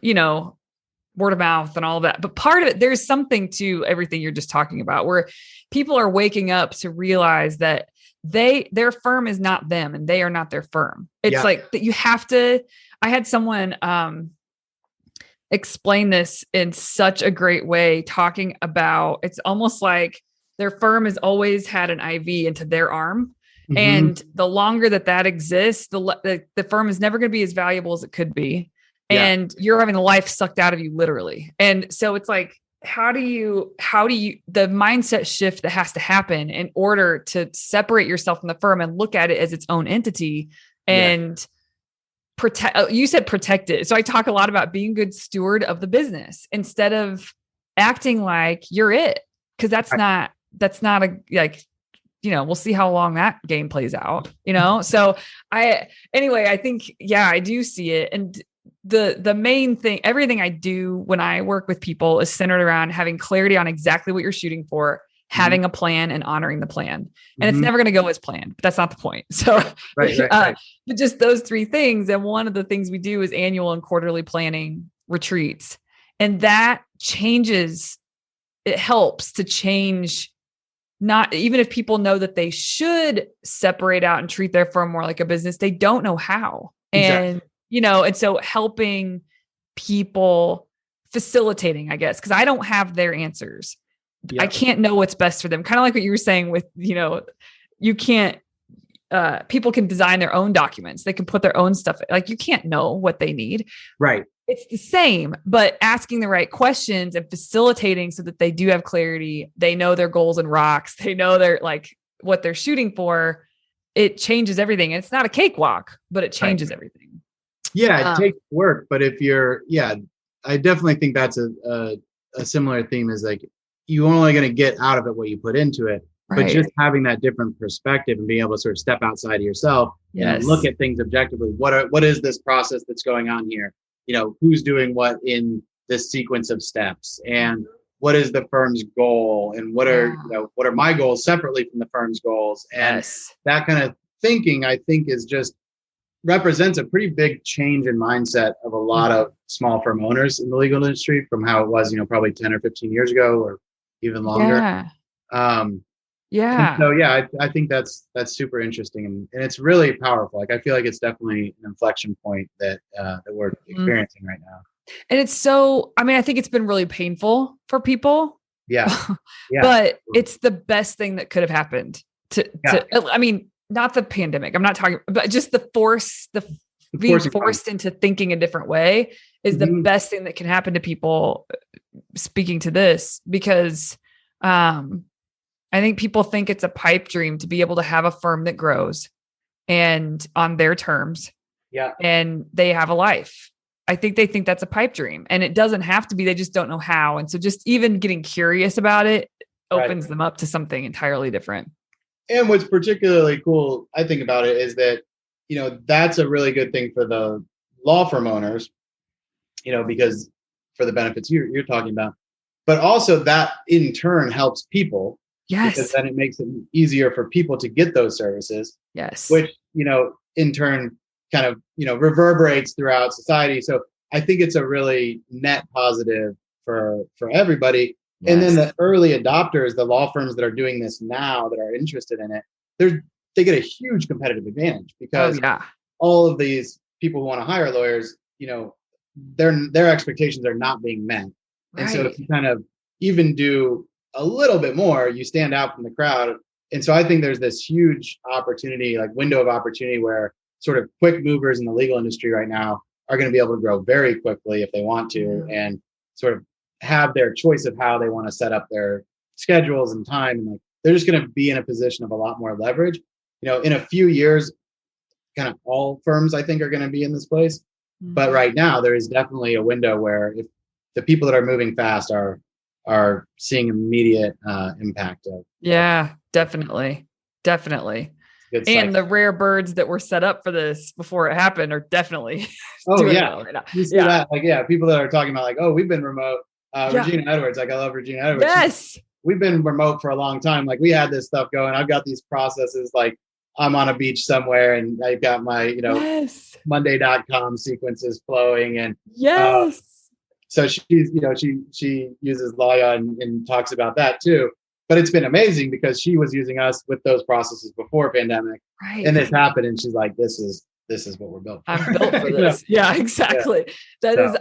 word of mouth and all of that. But part of it, there's something to everything you're just talking about where people are waking up to realize that their firm is not them and they are not their firm. It's like that you have to, I had someone explain this in such a great way, talking about it's almost like their firm has always had an IV into their arm. And the longer that exists, the firm is never going to be as valuable as it could be. And you're having the life sucked out of you literally. And so it's like, how do you, the mindset shift that has to happen in order to separate yourself from the firm and look at it as its own entity and protect, you said protect it. So I talk a lot about being a good steward of the business instead of acting like you're it. Cause that's not a, like, we'll see how long that game plays out, So I think, I do see it. And the main thing, everything I do when I work with people is centered around having clarity on exactly what you're shooting for, having a plan and honoring the plan. And it's never going to go as planned, but that's not the point. So, right. But just those three things. And one of the things we do is annual and quarterly planning retreats. And that changes, it helps to change, not even if people know that they should separate out and treat their firm more like a business, they don't know how. Exactly. And, and so helping people, facilitating, I guess, because I don't have their answers. I can't know what's best for them. Kind of like what you were saying with, you can't, people can design their own documents. They can put their own stuff. Like you can't know what they need. Right. It's the same, but asking the right questions and facilitating so that they do have clarity. They know their goals and rocks. They know their like what they're shooting for. It changes everything. And it's not a cakewalk, but it changes everything. Yeah, it takes work. But if you're, I definitely think that's a similar theme is like, you're only going to get out of it what you put into it. Right. But just having that different perspective and being able to sort of step outside of yourself and look at things objectively. What is this process that's going on here? Who's doing what in this sequence of steps, and what is the firm's goal, and what are my goals separately from the firm's goals, and that kind of thinking, I think, is just represents a pretty big change in mindset of a lot of small firm owners in the legal industry from how it was, probably 10 or 15 years ago or even longer. I think that's super interesting and it's really powerful. Like I feel like it's definitely an inflection point that we're experiencing right now. And it's so, I think it's been really painful for people. But it's the best thing that could have happened to not the pandemic. I'm not talking, but just being forced into thinking a different way is the best thing that can happen to people speaking to this, because I think people think it's a pipe dream to be able to have a firm that grows and on their terms. And they have a life. I think they think that's a pipe dream, and it doesn't have to be. They just don't know how. And so just even getting curious about it opens them up to something entirely different. And what's particularly cool, I think, about it is that, that's a really good thing for the law firm owners, because for the benefits you're talking about, but also that in turn helps people. Because then it makes it easier for people to get those services. Which, in turn kind of, reverberates throughout society. So I think it's a really net positive for everybody. And then the early adopters, the law firms that are doing this now that are interested in it, they get a huge competitive advantage because all of these people who want to hire lawyers, their expectations are not being met. And so if you kind of even do a little bit more, you stand out from the crowd. And so I think there's this huge opportunity, like window of opportunity, where sort of quick movers in the legal industry right now are going to be able to grow very quickly if they want to, and sort of have their choice of how they want to set up their schedules and time. And like, they're just going to be in a position of a lot more leverage. In a few years, kind of all firms, I think, are going to be in this place. But right now there is definitely a window where if the people that are moving fast are seeing immediate impact of. Yeah, definitely. Definitely. Good And cycle. the rare birds that were set up for this before it happened are definitely Oh doing yeah, well right now. you see Yeah. that? Like people that are talking about like, oh, we've been remote. Yeah. Regina Edwards, like I love Regina Edwards. Yes. We've been remote for a long time. Like we had this stuff going. I've got these processes. Like I'm on a beach somewhere, and I've got my Yes. Monday.com sequences flowing, and Yes. so she's she uses Lawyaw and talks about that too. But it's been amazing because she was using us with those processes before pandemic, Right. and this happened, and she's like, this is what we're built for. I'm built for this. Yeah, exactly. Yeah. That is,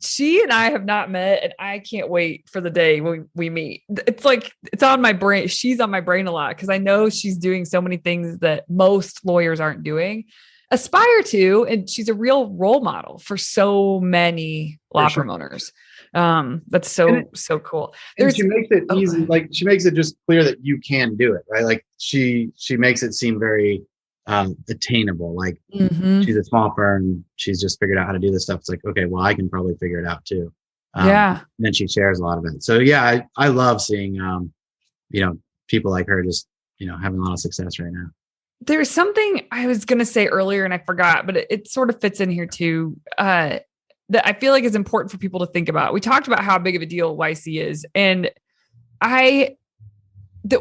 she and I have not met, and I can't wait for the day when we meet. It's like, it's on my brain. She's on my brain a lot because I know she's doing so many things that most lawyers aren't doing, aspire to. And she's a real role model for so many law firm owners. That's so cool. And she makes it easy. Like she makes it just clear that you can do it, right? Like she makes it seem very attainable. Like she's a small firm. She's just figured out how to do this stuff. It's like, okay, well, I can probably figure it out too. And then she shares a lot of it. So yeah, I love seeing, people like her just, having a lot of success right now. There's something I was going to say earlier and I forgot, but it sort of fits in here too. That I feel like is important for people to think about. We talked about how big of a deal YC is. And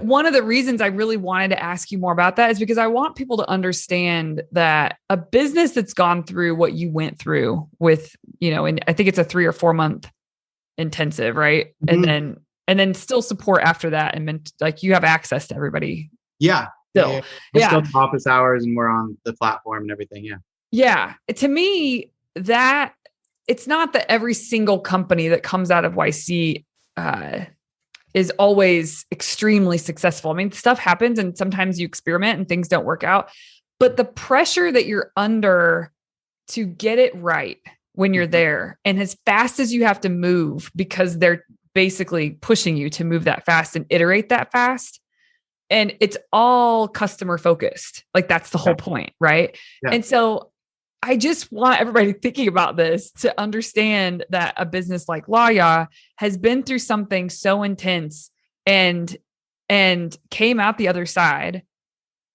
one of the reasons I really wanted to ask you more about that is because I want people to understand that a business that's gone through what you went through with, and I think it's a 3 or 4 month intensive, right? And then still support after that. And like you have access to everybody. Yeah. Still. We're still office hours and we're on the platform and everything. Yeah. Yeah. To me, that it's not that every single company that comes out of YC, is always extremely successful. I mean, stuff happens and sometimes you experiment and things don't work out, but the pressure that you're under to get it right when you're there and as fast as you have to move because they're basically pushing you to move that fast and iterate that fast. And it's all customer focused. Like that's the whole point. Right. Yeah. And so I just want everybody thinking about this to understand that a business like Lawyaw has been through something so intense and came out the other side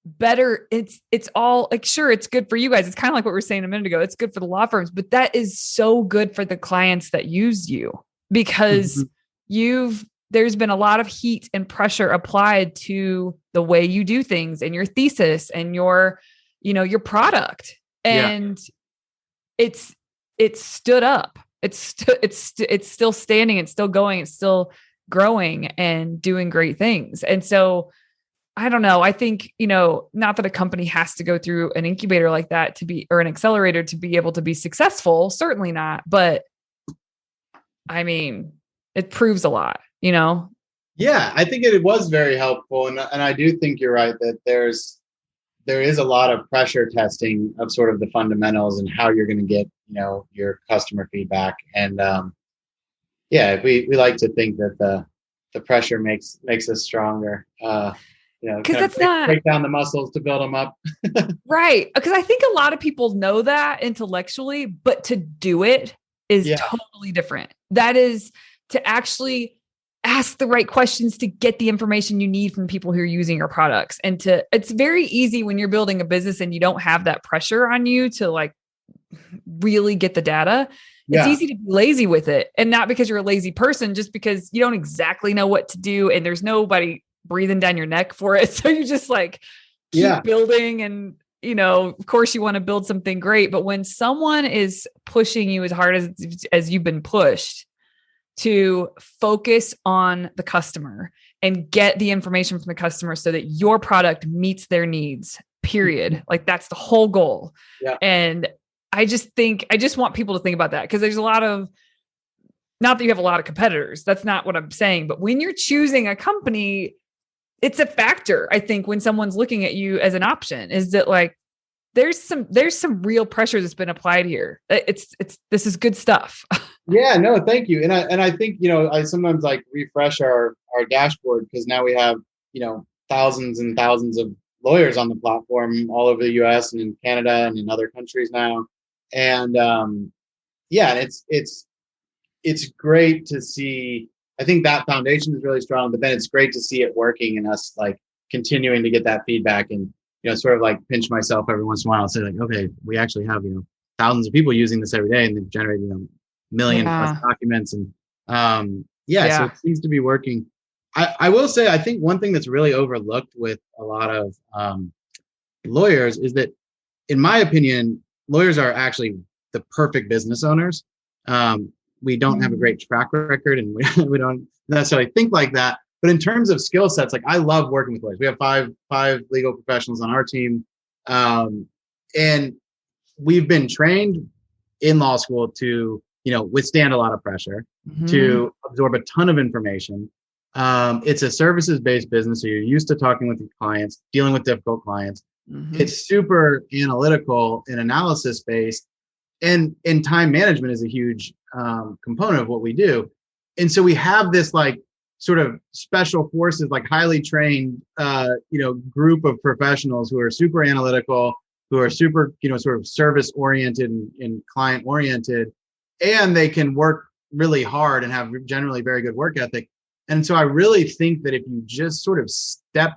better. It's all like, sure, it's good for you guys. It's kind of like what we were saying a minute ago. It's good for the law firms, but that is so good for the clients that use you because there's been a lot of heat and pressure applied to the way you do things and your thesis and your product. And it's stood up. It's still standing. It's still going. It's still growing and doing great things. And so I don't know. I think, not that a company has to go through an incubator like that or an accelerator to be able to be successful. Certainly not. But I mean, it proves a lot, Yeah, I think it was very helpful. And I do think you're right that there is a lot of pressure testing of sort of the fundamentals and how you're going to get, your customer feedback. And we like to think that the pressure makes us stronger. Because that's break down the muscles to build them up. Right. Because I think a lot of people know that intellectually, but to do it is totally different. That is to actually ask the right questions to get the information you need from people who are using your products. And it's very easy when you're building a business and you don't have that pressure on you to like really get the data. It's easy to be lazy with it. And not because you're a lazy person, just because you don't exactly know what to do. And there's nobody breathing down your neck for it. So you just like keep building and, of course you want to build something great, but when someone is pushing you as hard as you've been pushed to focus on the customer and get the information from the customer so that your product meets their needs, period. Like that's the whole goal. Yeah. And I just want people to think about that because there's not that you have a lot of competitors. That's not what I'm saying. But when you're choosing a company, it's a factor. I think when someone's looking at you as an option is that like, there's some real pressure that's been applied here. This is good stuff. Yeah, no, thank you. And I think, I sometimes like refresh our dashboard because now we have, thousands and thousands of lawyers on the platform all over the US and in Canada and in other countries now. And yeah, and it's great to see. I think that foundation is really strong, but then it's great to see it working and us like continuing to get that feedback and, sort of like pinch myself every once in a while and say like, okay, we actually have, thousands of people using this every day and they've generated, million plus documents. And so it seems to be working. I will say, I think one thing that's really overlooked with a lot of lawyers is that, in my opinion, lawyers are actually the perfect business owners. We don't have a great track record and we don't necessarily think like that. But in terms of skill sets, like I love working with lawyers. We have five legal professionals on our team. And we've been trained in law school to, withstand a lot of pressure, to absorb a ton of information. It's a services-based business. So you're used to talking with your clients, dealing with difficult clients. It's super analytical and analysis-based. And time management is a huge component of what we do. And so we have this like sort of special forces, like highly trained, group of professionals who are super analytical, who are super, sort of service oriented and client oriented, and they can work really hard and have generally very good work ethic. And so I really think that if you just sort of step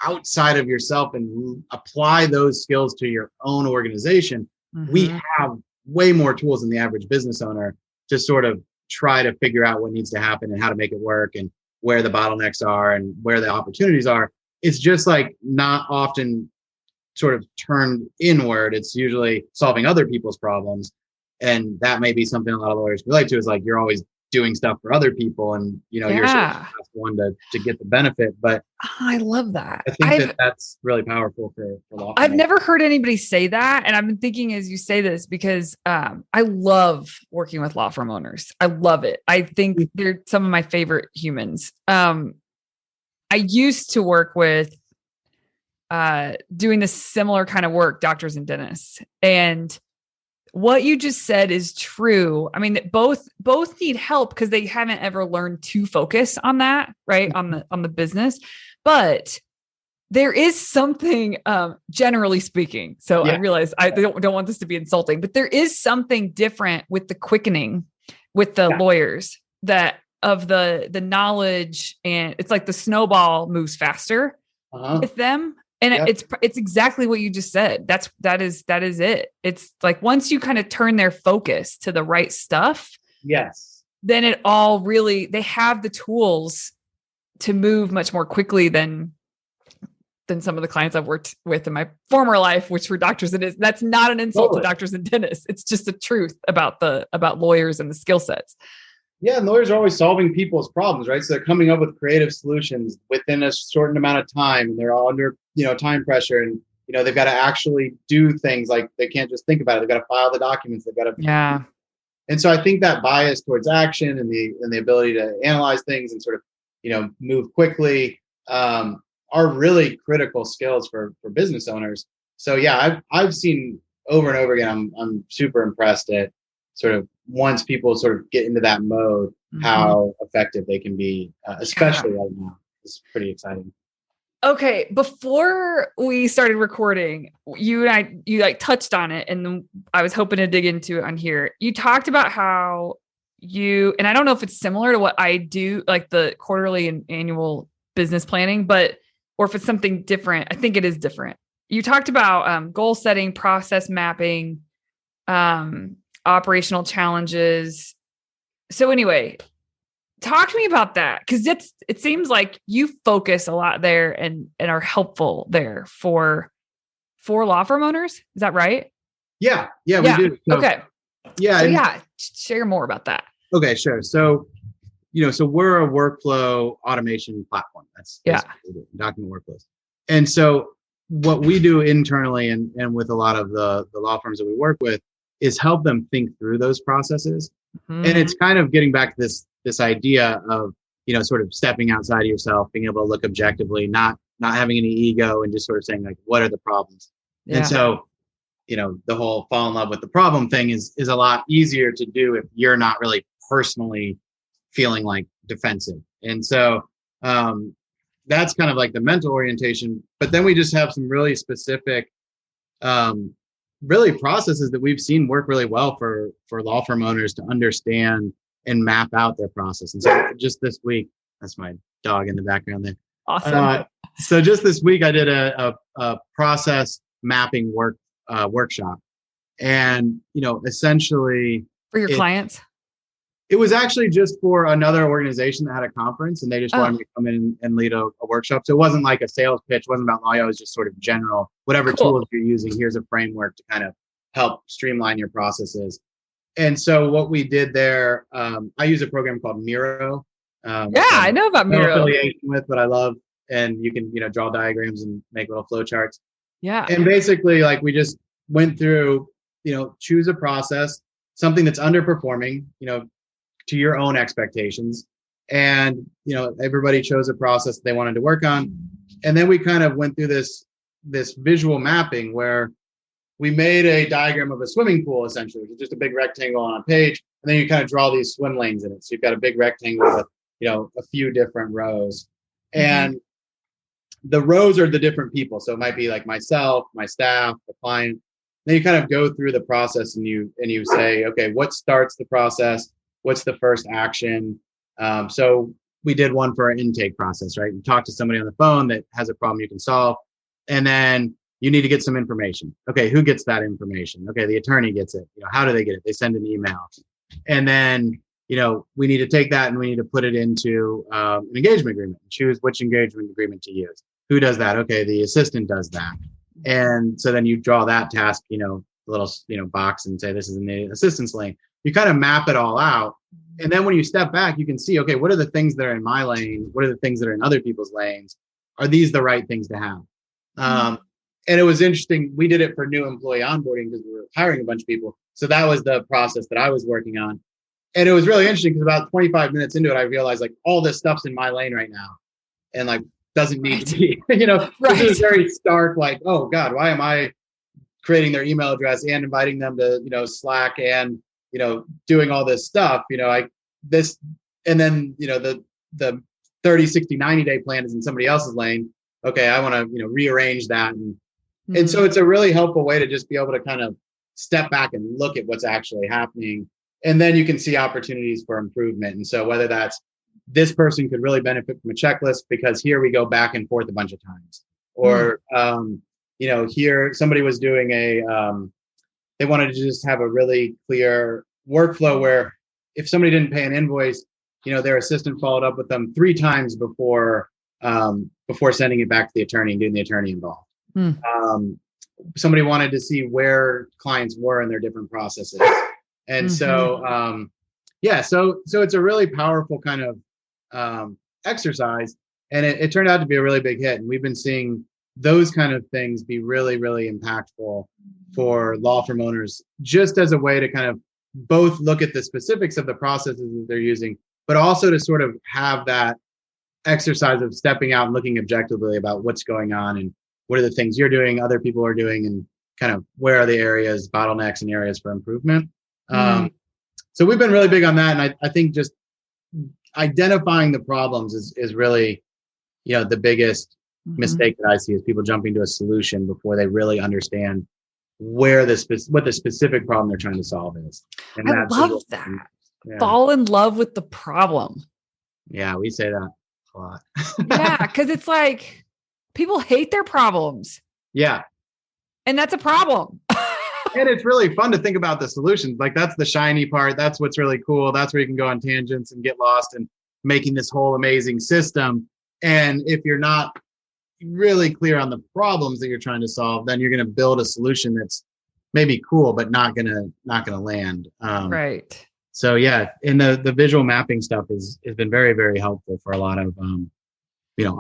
outside of yourself and apply those skills to your own organization, we have way more tools than the average business owner to sort of try to figure out what needs to happen and how to make it work and where the bottlenecks are and where the opportunities are. It's just like not often sort of turned inward. It's usually solving other people's problems. And that may be something a lot of lawyers relate to, is like, you're always doing stuff for other people and, you're sort of the last one to get the benefit. But I love that. I think that's really powerful for law. I've never heard anybody say that. And I've been thinking as you say this, because I love working with law firm owners. I love it. I think they're some of my favorite humans. I used to work with doing this similar kind of work, doctors and dentists. And what you just said is true. I mean, both need help because they haven't ever learned to focus on that, right? On the business. But there is something, generally speaking. So I realize I don't want this to be insulting, but there is something different with the quickening with the lawyers, that of the knowledge, and it's like the snowball moves faster with them. And it's exactly what you just said. That is it. It's like, once you kind of turn their focus to the right stuff, then it all really, they have the tools to move much more quickly than some of the clients I've worked with in my former life, which were doctors and dentists. That's not an insult to doctors and dentists. It's just the truth about lawyers and the skill sets. Yeah, and lawyers are always solving people's problems, right? So they're coming up with creative solutions within a certain amount of time, and they're all under, time pressure, and they've got to actually do things. Like, they can't just think about it. They've got to file the documents. They've got to And so I think that bias towards action and the ability to analyze things and sort of move quickly are really critical skills for business owners. So yeah, I've seen over and over again. I'm super impressed at sort of, once people sort of get into that mode, how effective they can be, especially right now. It's pretty exciting. Okay. Before we started recording, you like touched on it, and I was hoping to dig into it on here. You talked about how and I don't know if it's similar to what I do, like the quarterly and annual business planning, or if it's something different. I think it is different. You talked about goal setting, process mapping, operational challenges. So anyway, talk to me about that, because it seems like you focus a lot there and are helpful there for law firm owners. Is that right? Yeah, we do. So, okay. Yeah. Share more about that. Okay, sure. So, so we're a workflow automation platform. That's document workflows. And so what we do internally and with a lot of the law firms that we work with is help them think through those processes. And it's kind of getting back to this idea of, sort of stepping outside of yourself, being able to look objectively, not having any ego, and just sort of saying, like, what are the problems? And so, the whole fall in love with the problem thing is a lot easier to do if you're not really personally feeling like defensive. And so that's kind of like the mental orientation. But then we just have some really specific really processes that we've seen work really well for law firm owners to understand and map out their process. And so just this week, that's my dog in the background there. Awesome. So just this week, I did a process mapping workshop, and essentially For your clients? it was actually just for another organization that had a conference, and they just wanted me to come in and lead a workshop. So it wasn't like a sales pitch, it wasn't about Lawyaw, it was just sort of general, whatever tools you're using, here's a framework to kind of help streamline your processes. And so what we did there, I use a program called Miro. I know about Miro. No affiliation with, but I love, and you can draw diagrams and make little flow charts. Yeah. And basically, like, we just went through, choose a process, something that's underperforming, to your own expectations. And, everybody chose a process they wanted to work on. And then we kind of went through this visual mapping where we made a diagram of a swimming pool, essentially, which is just a big rectangle on a page. And then you kind of draw these swim lanes in it. So you've got a big rectangle with, a few different rows. And the rows are the different people. So it might be like myself, my staff, the client. Then you kind of go through the process and you say, okay, what starts the process? What's the first action? So we did one for our intake process, right? You talk to somebody on the phone that has a problem you can solve. And then you need to get some information. Okay, who gets that information? Okay, the attorney gets it. How do they get it? They send an email. And then, we need to take that and we need to put it into an engagement agreement. Choose which engagement agreement to use. Who does that? Okay, the assistant does that. And so then you draw that task, little, box and say, this is in the assistant's lane. You kind of map it all out. And then when you step back, you can see, okay, what are the things that are in my lane? What are the things that are in other people's lanes? Are these the right things to have? And it was interesting. We did it for new employee onboarding because we were hiring a bunch of people. So that was the process that I was working on. And it was really interesting because about 25 minutes into it, I realized like all this stuff's in my lane right now. And like, doesn't need to be, This is very stark, like, oh God, why am I creating their email address and inviting them to, Slack and, doing all this stuff, and then, the 30, 60, 90 day plan is in somebody else's lane. Okay. I want to, rearrange that. And so it's a really helpful way to just be able to kind of step back and look at what's actually happening. And then you can see opportunities for improvement. And so whether that's this person could really benefit from a checklist because here we go back and forth a bunch of times, or, here somebody was doing they wanted to just have a really clear workflow where if somebody didn't pay an invoice, their assistant followed up with them 3 times before sending it back to the attorney and getting the attorney involved. Somebody wanted to see where clients were in their different processes. And so it's a really powerful kind of exercise. And it turned out to be a really big hit. And we've been seeing those kind of things be really, really impactful for law firm owners, just as a way to kind of both look at the specifics of the processes that they're using, but also to sort of have that exercise of stepping out and looking objectively about what's going on and what are the things you're doing, other people are doing, and kind of where are the areas, bottlenecks and areas for improvement. So we've been really big on that. And I think just identifying the problems is really, the biggest mistake that I see is people jumping to a solution before they really understand what the specific problem they're trying to solve is. And I love that. Yeah. Fall in love with the problem. Yeah, we say that a lot. Yeah, because it's like people hate their problems. Yeah. And that's a problem. And it's really fun to think about the solutions. Like that's the shiny part. That's what's really cool. That's where you can go on tangents and get lost in making this whole amazing system. And if you're not really clear on the problems that you're trying to solve, then you're going to build a solution that's maybe cool, but not going to land. Right. So yeah, and the visual mapping stuff has been very, very helpful for a lot of,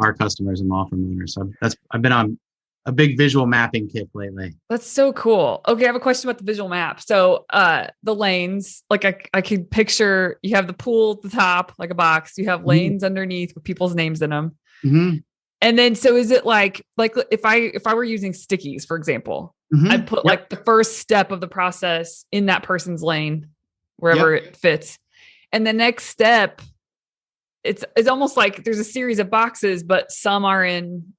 our customers and law firm owners. So I've been on a big visual mapping kick lately. That's so cool. Okay. I have a question about the visual map. So, the lanes, like I could picture you have the pool at the top, like a box, you have lanes underneath with people's names in them. And then, so is it like if I were using stickies, for example, I'd put like the first step of the process in that person's lane, wherever it fits. And the next step, it's almost like there's a series of boxes, but some are in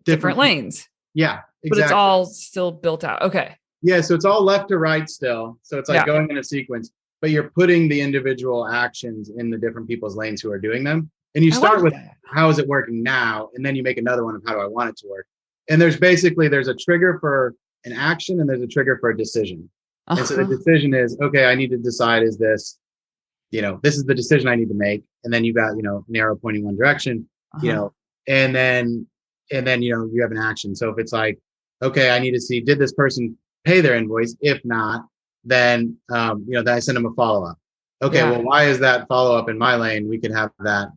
different lanes. Yeah, exactly. But it's all still built out. Okay. Yeah, so it's all left to right still. So it's like Yeah. going in a sequence, but you're putting the individual actions in the different people's lanes who are doing them. And you I start like with that. how is it working now? And then you make another one of how do I want it to work? And there's a trigger for an action and there's a trigger for a decision. And so the Uh-huh. decision is, okay, I need to decide, is this, this is the decision I need to make. And then you got, narrow pointing one direction, Uh-huh. and then, you have an action. So if it's like, okay, I need to see, did this person pay their invoice? If not, then, then I send them a follow-up. Okay, Yeah. well, why is that follow-up in my lane? We could have that,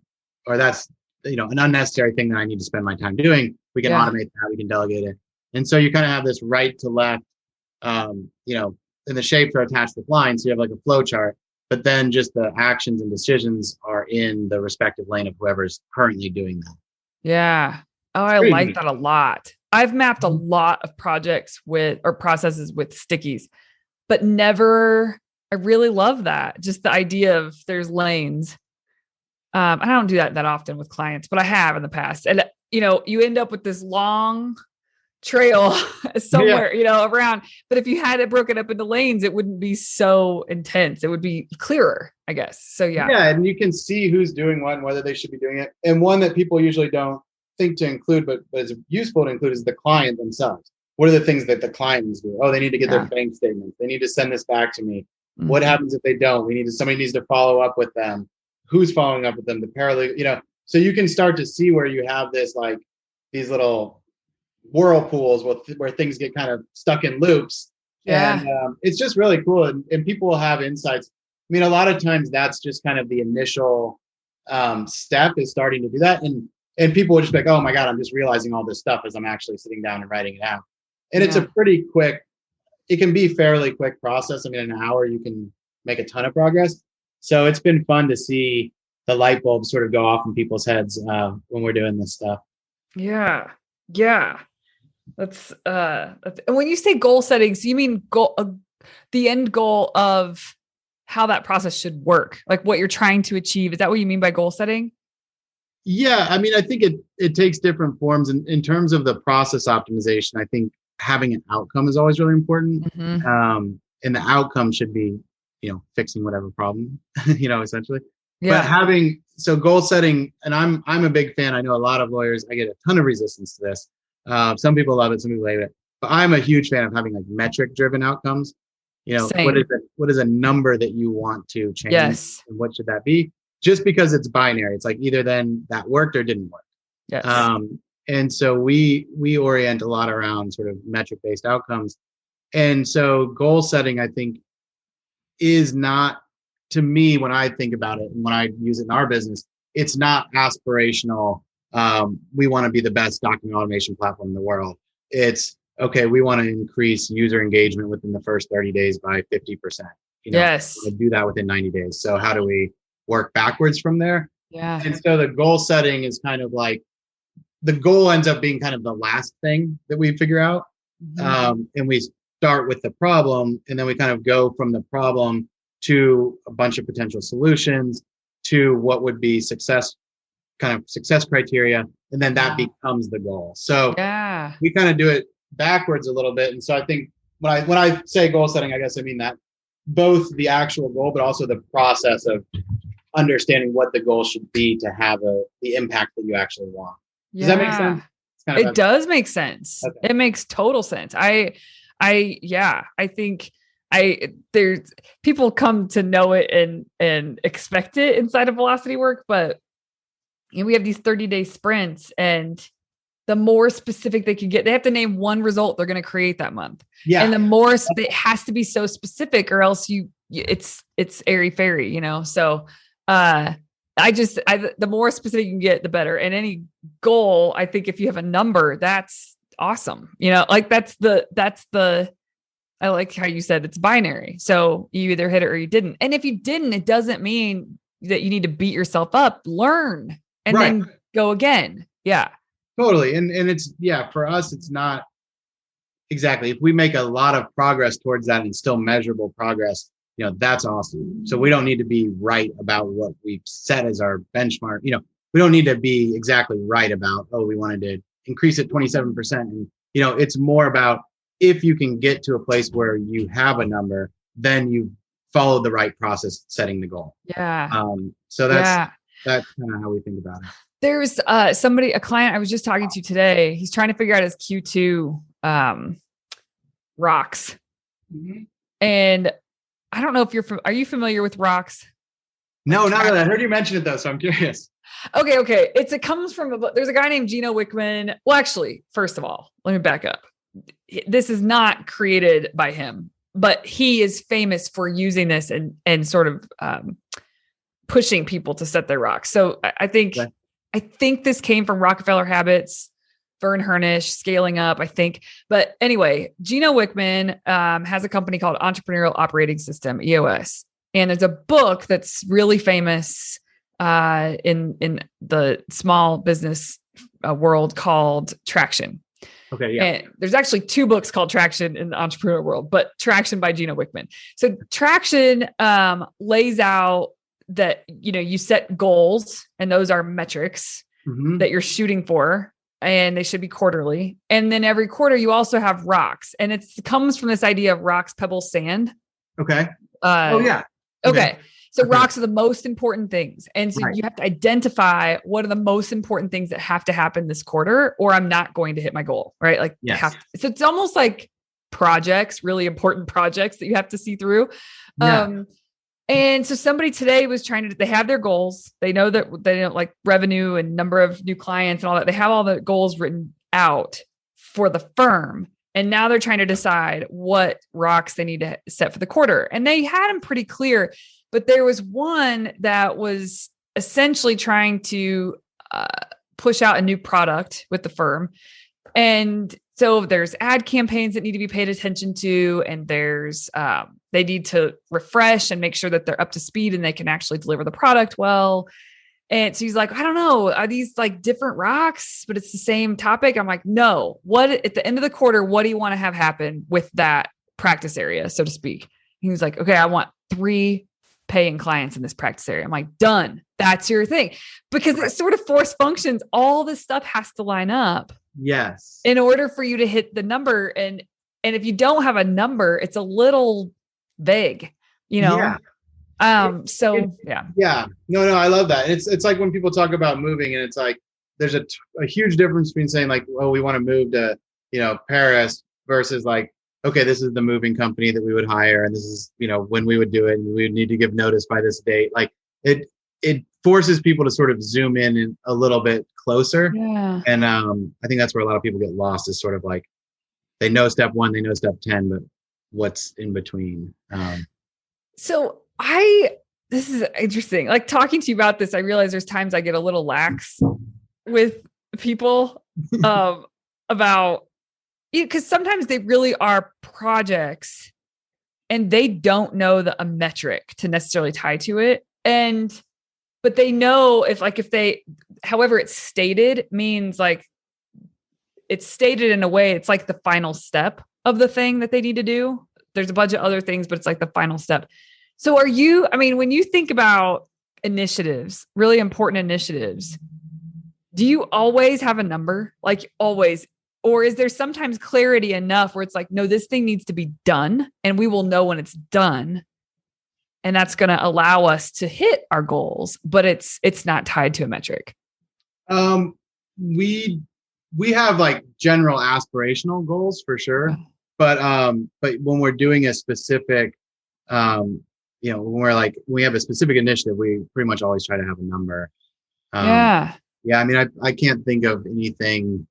or that's, an unnecessary thing that I need to spend my time doing. We can Yeah. automate that. We can delegate it. And so you kind of have this right to left, and the shapes are attached with lines. So you have like a flow chart, but then just the actions and decisions are in the respective lane of whoever's currently doing that. Yeah. Oh, It's I pretty like neat. that a lot. I've mapped a Mhm. lot of projects or processes with stickies, but never, I really love that. Just the idea of there's lanes. I don't do that often with clients, but I have in the past. And, you end up with this long trail Yeah. somewhere, around. But if you had it broken up into lanes, it wouldn't be so intense. It would be clearer, I guess. So yeah. Yeah. And you can see who's doing what and whether they should be doing it. And one that people usually don't think to include, but is useful to include is the client themselves. What are the things that the client needs to do? Oh, they need to get their Yeah. bank statements. They need to send this back to me. What Mhm. happens if they don't? Somebody needs to follow up with them. Who's following up with them? The paralegal, so you can start to see where you have this, like these little whirlpools where things get kind of stuck in loops. And Yeah. it's just really cool. And people will have insights. I mean, a lot of times that's just kind of the initial step is starting to do that. And people will just be like, oh my God, I'm just realizing all this stuff as I'm actually sitting down and writing it out. And it's a Yeah. pretty quick, it can be fairly quick process. I mean, in an hour, you can make a ton of progress. So it's been fun to see the light bulbs sort of go off in people's heads when we're doing this stuff. Yeah. Yeah. And when you say goal setting, so you mean the end goal of how that process should work, like what you're trying to achieve. Is that what you mean by goal setting? Yeah, I mean, I think it takes different forms. In terms of the process optimization, I think having an outcome is always really important. Mm-hmm. And the outcome should be, fixing whatever problem, essentially. But Yeah. goal setting, and I'm a big fan. I know a lot of lawyers, I get a ton of resistance to this. Some people love it, some people hate it. But I'm a huge fan of having like metric driven outcomes. Same. What is a number that you want to change, Yes. and what should that be? Just because it's binary, it's like either then that worked or didn't work. Yes. And so we orient a lot around sort of metric based outcomes. And so goal setting, I think, is not, to me, when I think about it and when I use it in our business, it's not aspirational. We want to be the best document automation platform in the world. It's okay. We want to increase user engagement within the first 30 days by 50%. Yes. We'll do that within 90 days. So how do we work backwards from there? Yeah. And so the goal setting is kind of like, the goal ends up being kind of the last thing that we figure out. Mm-hmm. And we start with the problem, and then we kind of go from the problem to a bunch of potential solutions to what would be success criteria. And then that becomes the goal. So Yeah. we kind of do it backwards a little bit. And so I think when I say goal setting, I guess I mean that both the actual goal, but also the process of understanding what the goal should be to have the impact that you actually want. Does that make sense? Yeah. It does make sense. Okay. It makes total sense. I think there's people come to know it and expect it inside of velocity work, but we have these 30-day sprints, and the more specific they can get, they have to name one result they're going to create that month. Yeah. And the more it has to be so specific, or else it's airy fairy, So, the more specific you can get, the better. And any goal, I think if you have a number, that's awesome. Like that's the, I like how you said it's binary. So you either hit it or you didn't. And if you didn't, it doesn't mean that you need to beat yourself up. Learn and then go again. Yeah. Totally. And it's, for us, it's not exactly, if we make a lot of progress towards that and still measurable progress, that's awesome. So we don't need to be right about what we've set as our benchmark. We don't need to be exactly right about, we wanted to increase it 27%. And, it's more about, if you can get to a place where you have a number, then you followed the right process setting the goal. Yeah. So that's kind of how we think about it. There's a client I was just talking to today. He's trying to figure out his Q2 rocks. Mm-hmm. And I don't know if are you familiar with rocks? No, not really. I heard you mention it though, so I'm curious. Okay. It comes from there's a guy named Gino Wickman. Well, actually, first of all, let me back up. This is not created by him, but he is famous for using this and sort of pushing people to set their rocks. So I think this came from Rockefeller Habits, Vern Hernish, Scaling Up, I think. But anyway, Gino Wickman has a company called Entrepreneurial Operating System, EOS. And there's a book that's really famous in the small business world called Traction. Okay, yeah. And there's actually 2 books called Traction in the entrepreneur world, but Traction by Gino Wickman. So Traction lays out that, you set goals and those are metrics that you're shooting for, and they should be quarterly. And then every quarter you also have rocks, and it comes from this idea of rocks, pebbles, sand. Okay. Yeah. Okay. So rocks are the most important things. And so you have to identify what are the most important things that have to happen this quarter, or I'm not going to hit my goal, right? Like, so it's almost like projects, really important projects that you have to see through. Yeah. And so somebody today was they have their goals. They know that they don't like revenue and number of new clients and all that. They have all the goals written out for the firm. And now they're trying to decide what rocks they need to set for the quarter. And they had them pretty clear, but there was one that was essentially trying to push out a new product with the firm. And so there's ad campaigns that need to be paid attention to, and there's they need to refresh and make sure that they're up to speed and they can actually deliver the product well. And so he's like, I don't know, are these like different rocks, but it's the same topic? I'm like, no. What at the end of the quarter, what do you want to have happen with that practice area, so to speak? He was like, okay, I want 3 paying clients in this practice area. I'm like, done. That's your thing. Because it's sort of force functions. All this stuff has to line up. Yes. In order for you to hit the number. And if you don't have a number, it's a little vague, Yeah. Yeah. No, I love that. It's like when people talk about moving, and it's like, there's a huge difference between saying like, oh, we want to move to, Paris versus like, okay, this is the moving company that we would hire. And this is, when we would do it, and we would need to give notice by this date. Like it forces people to sort of zoom in a little bit closer. Yeah. And I think that's where a lot of people get lost, is sort of like, they know step 1, they know step 10, but what's in between. This is interesting. Like talking to you about this, I realize there's times I get a little lax with people about, because sometimes they really are projects and they don't know a metric to necessarily tie to it. But they know however it's stated means like it's stated in a way, it's like the final step of the thing that they need to do. There's a bunch of other things, but it's like the final step. So when you think about initiatives, really important initiatives, do you always have a number? Like always? Or is there sometimes clarity enough where it's like, no, this thing needs to be done and we will know when it's done. And that's going to allow us to hit our goals, but it's not tied to a metric. We have like general aspirational goals for sure. But when we're doing a specific, when we have a specific initiative, we pretty much always try to have a number. Yeah. I mean, I can't think of anything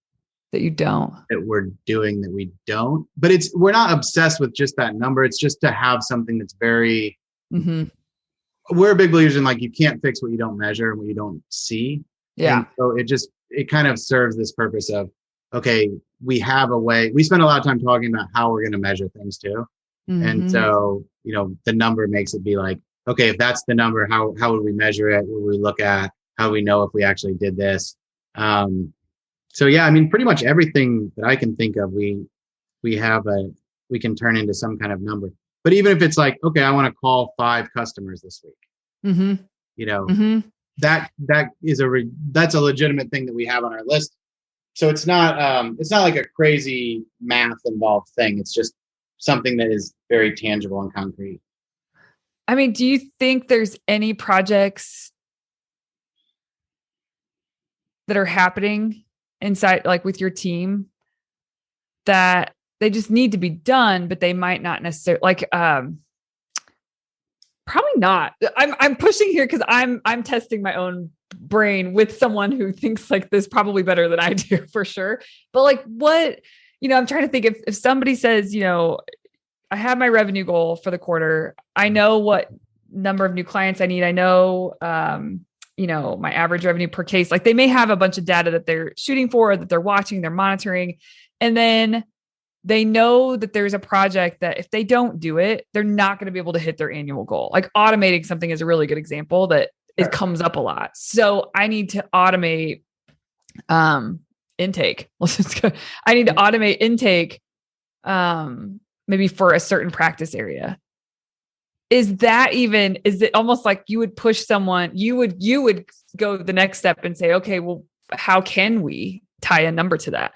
that you don't, that we're doing that we don't, but we're not obsessed with just that number. It's just to have something that's very, we're big believers in like, you can't fix what you don't measure and what you don't see. Yeah. And so it kind of serves this purpose of, okay, we have a way. We spend a lot of time talking about how we're going to measure things too. And so, the number makes it be like, okay, if that's the number, how would we measure it? What would we look at? How do we know if we actually did this? So yeah, I mean, pretty much everything that I can think of, we can turn into some kind of number. But even if it's like, okay, I want to call 5 customers this week, that's a legitimate thing that we have on our list. So it's not like a crazy math involved thing. It's just something that is very tangible and concrete. I mean, do you think there's any projects that are happening inside, like with your team, that they just need to be done, but they might not necessarily probably not. I'm pushing here because I'm testing my own brain with someone who thinks like this probably better than I do for sure. But like what, I'm trying to think if somebody says, I have my revenue goal for the quarter. I know what number of new clients I need. I know, my average revenue per case. Like they may have a bunch of data that they're shooting for, that they're watching, they're monitoring. And then they know that there's a project that if they don't do it, they're not going to be able to hit their annual goal. Like automating something is a really good example that it comes up a lot. So I need to automate intake. I need to automate intake maybe for a certain practice area. Is it almost like you would push someone, you would go the next step and say, okay, well, how can we tie a number to that?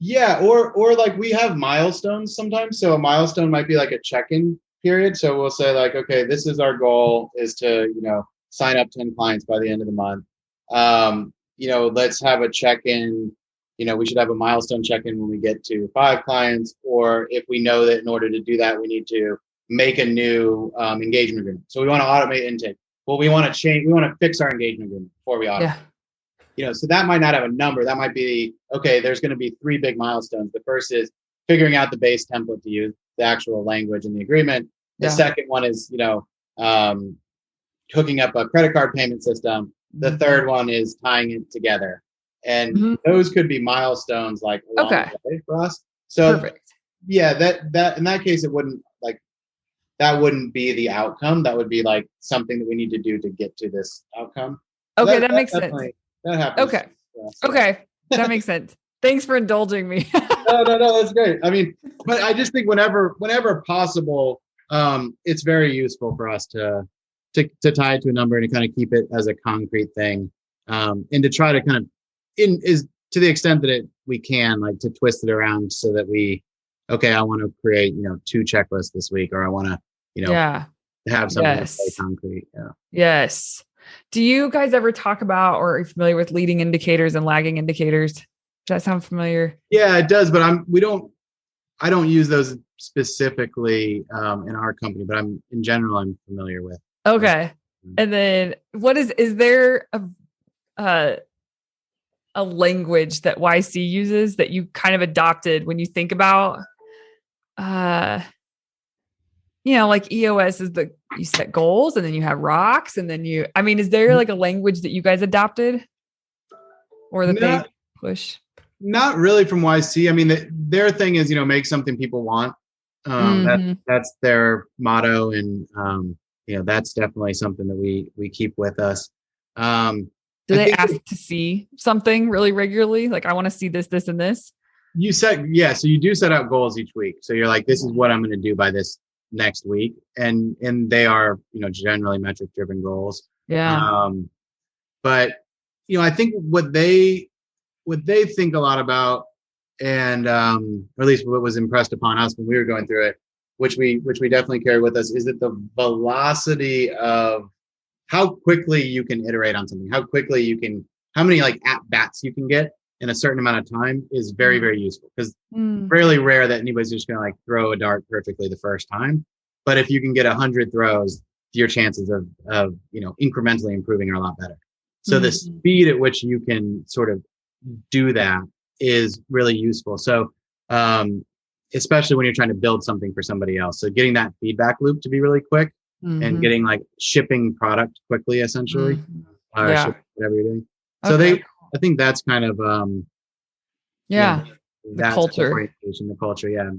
Yeah. Or like we have milestones sometimes. So a milestone might be like a check-in period. So we'll say like, okay, this is our goal is to, sign up 10 clients by the end of the month. Let's have a check-in. We should have a milestone check-in when we get to 5 clients, or if we know that in order to do that, we need to make a new engagement agreement. So we want to automate intake. Well, we want to fix our engagement agreement before we automate. Yeah. So that might not have a number. That might be, okay, there's going to be 3 big milestones. The first is figuring out the base template to use, the actual language in the agreement. The second one is, hooking up a credit card payment system. The third one is tying it together. And those could be milestones like along the way for us. So perfect. Yeah, that in that case, it wouldn't that wouldn't be the outcome. That would be like something that we need to do to get to this outcome. Okay, that makes sense. That happens. Okay. Okay. That makes sense. Thanks for indulging me. No, that's great. I mean, but I just think whenever possible, it's very useful for us to tie it to a number and to kind of keep it as a concrete thing. And to try to kind of to the extent that we can, like to twist it around so that I want to create, 2 checklists this week, or I want to, have something that's very concrete. Yeah. Yes. Do you guys ever talk about, or are you familiar with leading indicators and lagging indicators? Does that sound familiar? Yeah, it does, but I don't use those specifically in our company, but I'm familiar with. Okay. And then is there a language that YC uses that you kind of adopted when you think about, like EOS is you set goals and then you have rocks and then is there like a language that you guys adopted or that they push? Not really from YC. I mean, their thing is, make something people want. That's their motto. And, that's definitely something that we keep with us. Do they ask to see something really regularly? Like, I want to see this, this, and this. So you do set out goals each week. So you're like, this is what I'm going to do by this next week. And they are, generally metric driven goals. Yeah. But, I think what they think a lot about, and or at least what was impressed upon us when we were going through it, which we definitely carry with us, is that the velocity of how quickly you can iterate on something, how many like at bats you can get in a certain amount of time is very, very useful, because fairly rare that anybody's just going to like throw a dart perfectly the first time. But if you can get 100 throws, your chances of incrementally improving are a lot better. So the speed at which you can sort of do that is really useful. So especially when you're trying to build something for somebody else. So getting that feedback loop to be really quick and getting like shipping product quickly, essentially, whatever you're doing. So I think that's kind of, the culture, the culture. Yeah.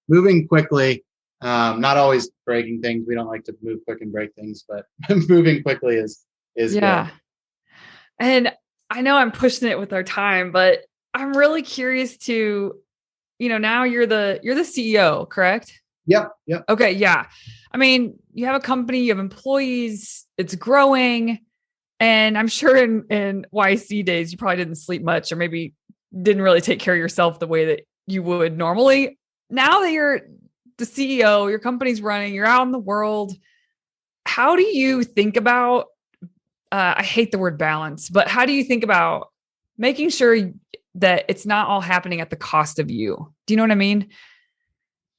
Moving quickly, not always breaking things. We don't like to move quick and break things, but moving quickly is good. And I know I'm pushing it with our time, but I'm really curious to, now you're the CEO, correct? Yep. Okay. Yeah. I mean, you have a company, you have employees, it's growing. And I'm sure in YC days, you probably didn't sleep much or maybe didn't really take care of yourself the way that you would normally. Now that you're the CEO, your company's running, you're out in the world. How do you think about, I hate the word balance, but how do you think about making sure that it's not all happening at the cost of you? Do you know what I mean?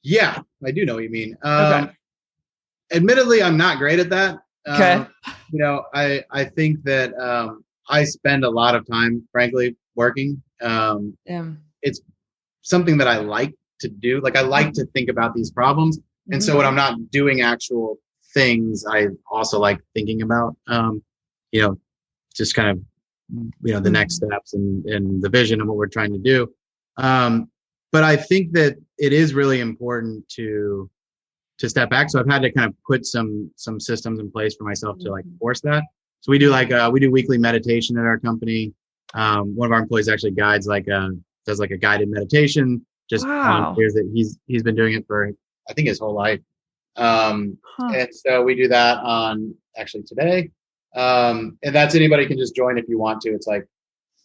Yeah, I do know what you mean. Okay. Admittedly, I'm not great at that. Okay. I think that I spend a lot of time, frankly, working. It's something that I like to do. Like I like to think about these problems. And so when I'm not doing actual things, I also like thinking about, just kind of, the next steps and the vision of what we're trying to do. But I think that it is really important to step back. So I've had to kind of put some systems in place for myself to like force that. So we do we do weekly meditation at our company. One of our employees actually does like a guided meditation, just volunteers that he's been doing it for, I think, his whole life. And so we do that on actually today. And that's anybody can just join if you want to. It's like,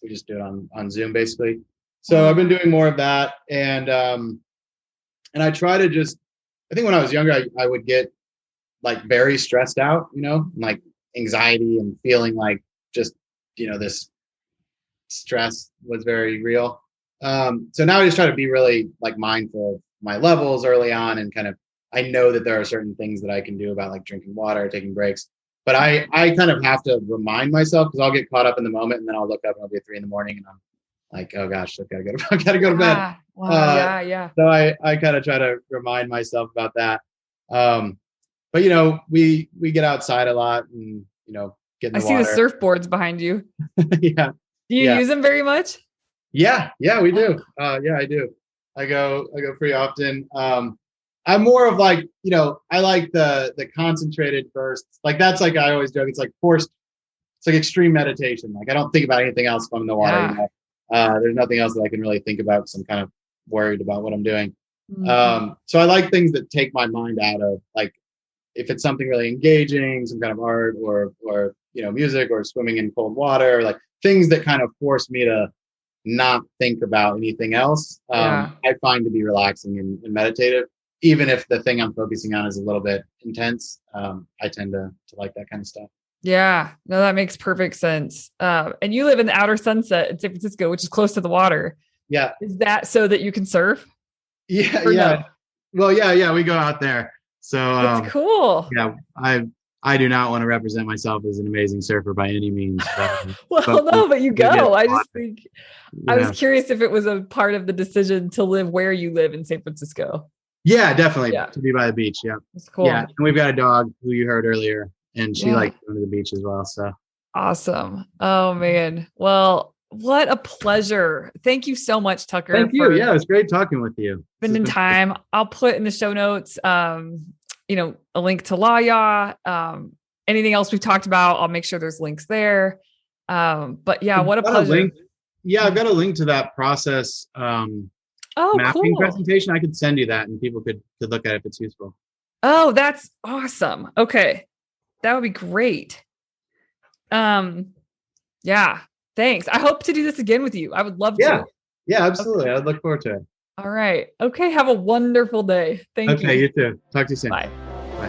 we just do it on Zoom basically. So I've been doing more of that. And I try to just, I think when I was younger, I would get like very stressed out, like anxiety and feeling like just, this stress was very real. So now I just try to be really like mindful of my levels early on and kind of, I know that there are certain things that I can do about like drinking water, taking breaks, but I kind of have to remind myself because I'll get caught up in the moment and then I'll look up and it'll be 3 a.m. and I'm like, oh gosh, I gotta go to bed. Wow. Yeah. So I kind of try to remind myself about that. But we get outside a lot and get in the water. I see the surfboards behind you. Yeah. Do you use them very much? Yeah, we do. Yeah, I do. I go pretty often. I'm more of like, I like the concentrated bursts. Like that's like, I always joke, it's like forced, it's like extreme meditation. Like I don't think about anything else if I'm in the water. There's nothing else that I can really think about because I'm kind of worried about what I'm doing. So I like things that take my mind out of, like, if it's something really engaging, some kind of art or music or swimming in cold water, or like things that kind of force me to not think about anything else. I find to be relaxing and meditative, even if the thing I'm focusing on is a little bit intense. I tend to like that kind of stuff. Yeah, no, that makes perfect sense. And you live in the outer Sunset in San Francisco, which is close to the water. Yeah. Is that so that you can surf? Yeah. No? Well, yeah, we go out there. So that's cool. Yeah, I do not want to represent myself as an amazing surfer by any means. But you go. I just think I was curious if it was a part of the decision to live where you live in San Francisco. Yeah, definitely. To be by the beach. Yeah. That's cool. Yeah. And we've got a dog who you heard earlier, and she likes going to the beach as well. So awesome. Oh man. Well, what a pleasure. Thank you so much, Tucker. Thank you. Yeah, it was great talking with you. Spending time. I'll put in the show notes, a link to Lawyaw. Anything else we've talked about, I'll make sure there's links there. But yeah, what a pleasure. I've got a link to that process. Mapping presentation. I could send you that and people could look at it if it's useful. Oh, that's awesome. Okay. That would be great. Yeah. Thanks. I hope to do this again with you. I would love to. Yeah, absolutely. Okay. I'd look forward to it. All right. Okay. Have a wonderful day. Thank you. Okay. You too. Talk to you soon. Bye. Bye.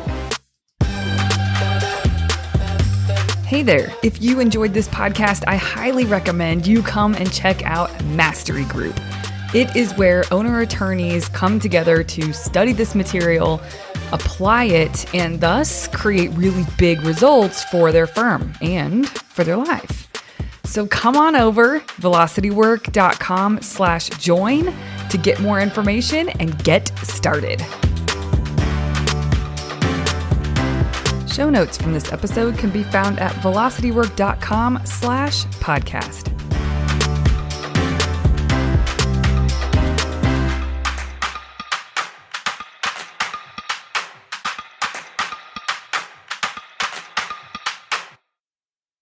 Hey there. If you enjoyed this podcast, I highly recommend you come and check out Mastery Group. It is where owner attorneys come together to study this material, apply it, and thus create really big results for their firm and for their life. So come on over, velocitywork.com/join to get more information and get started. Show notes from this episode can be found at velocitywork.com/podcast.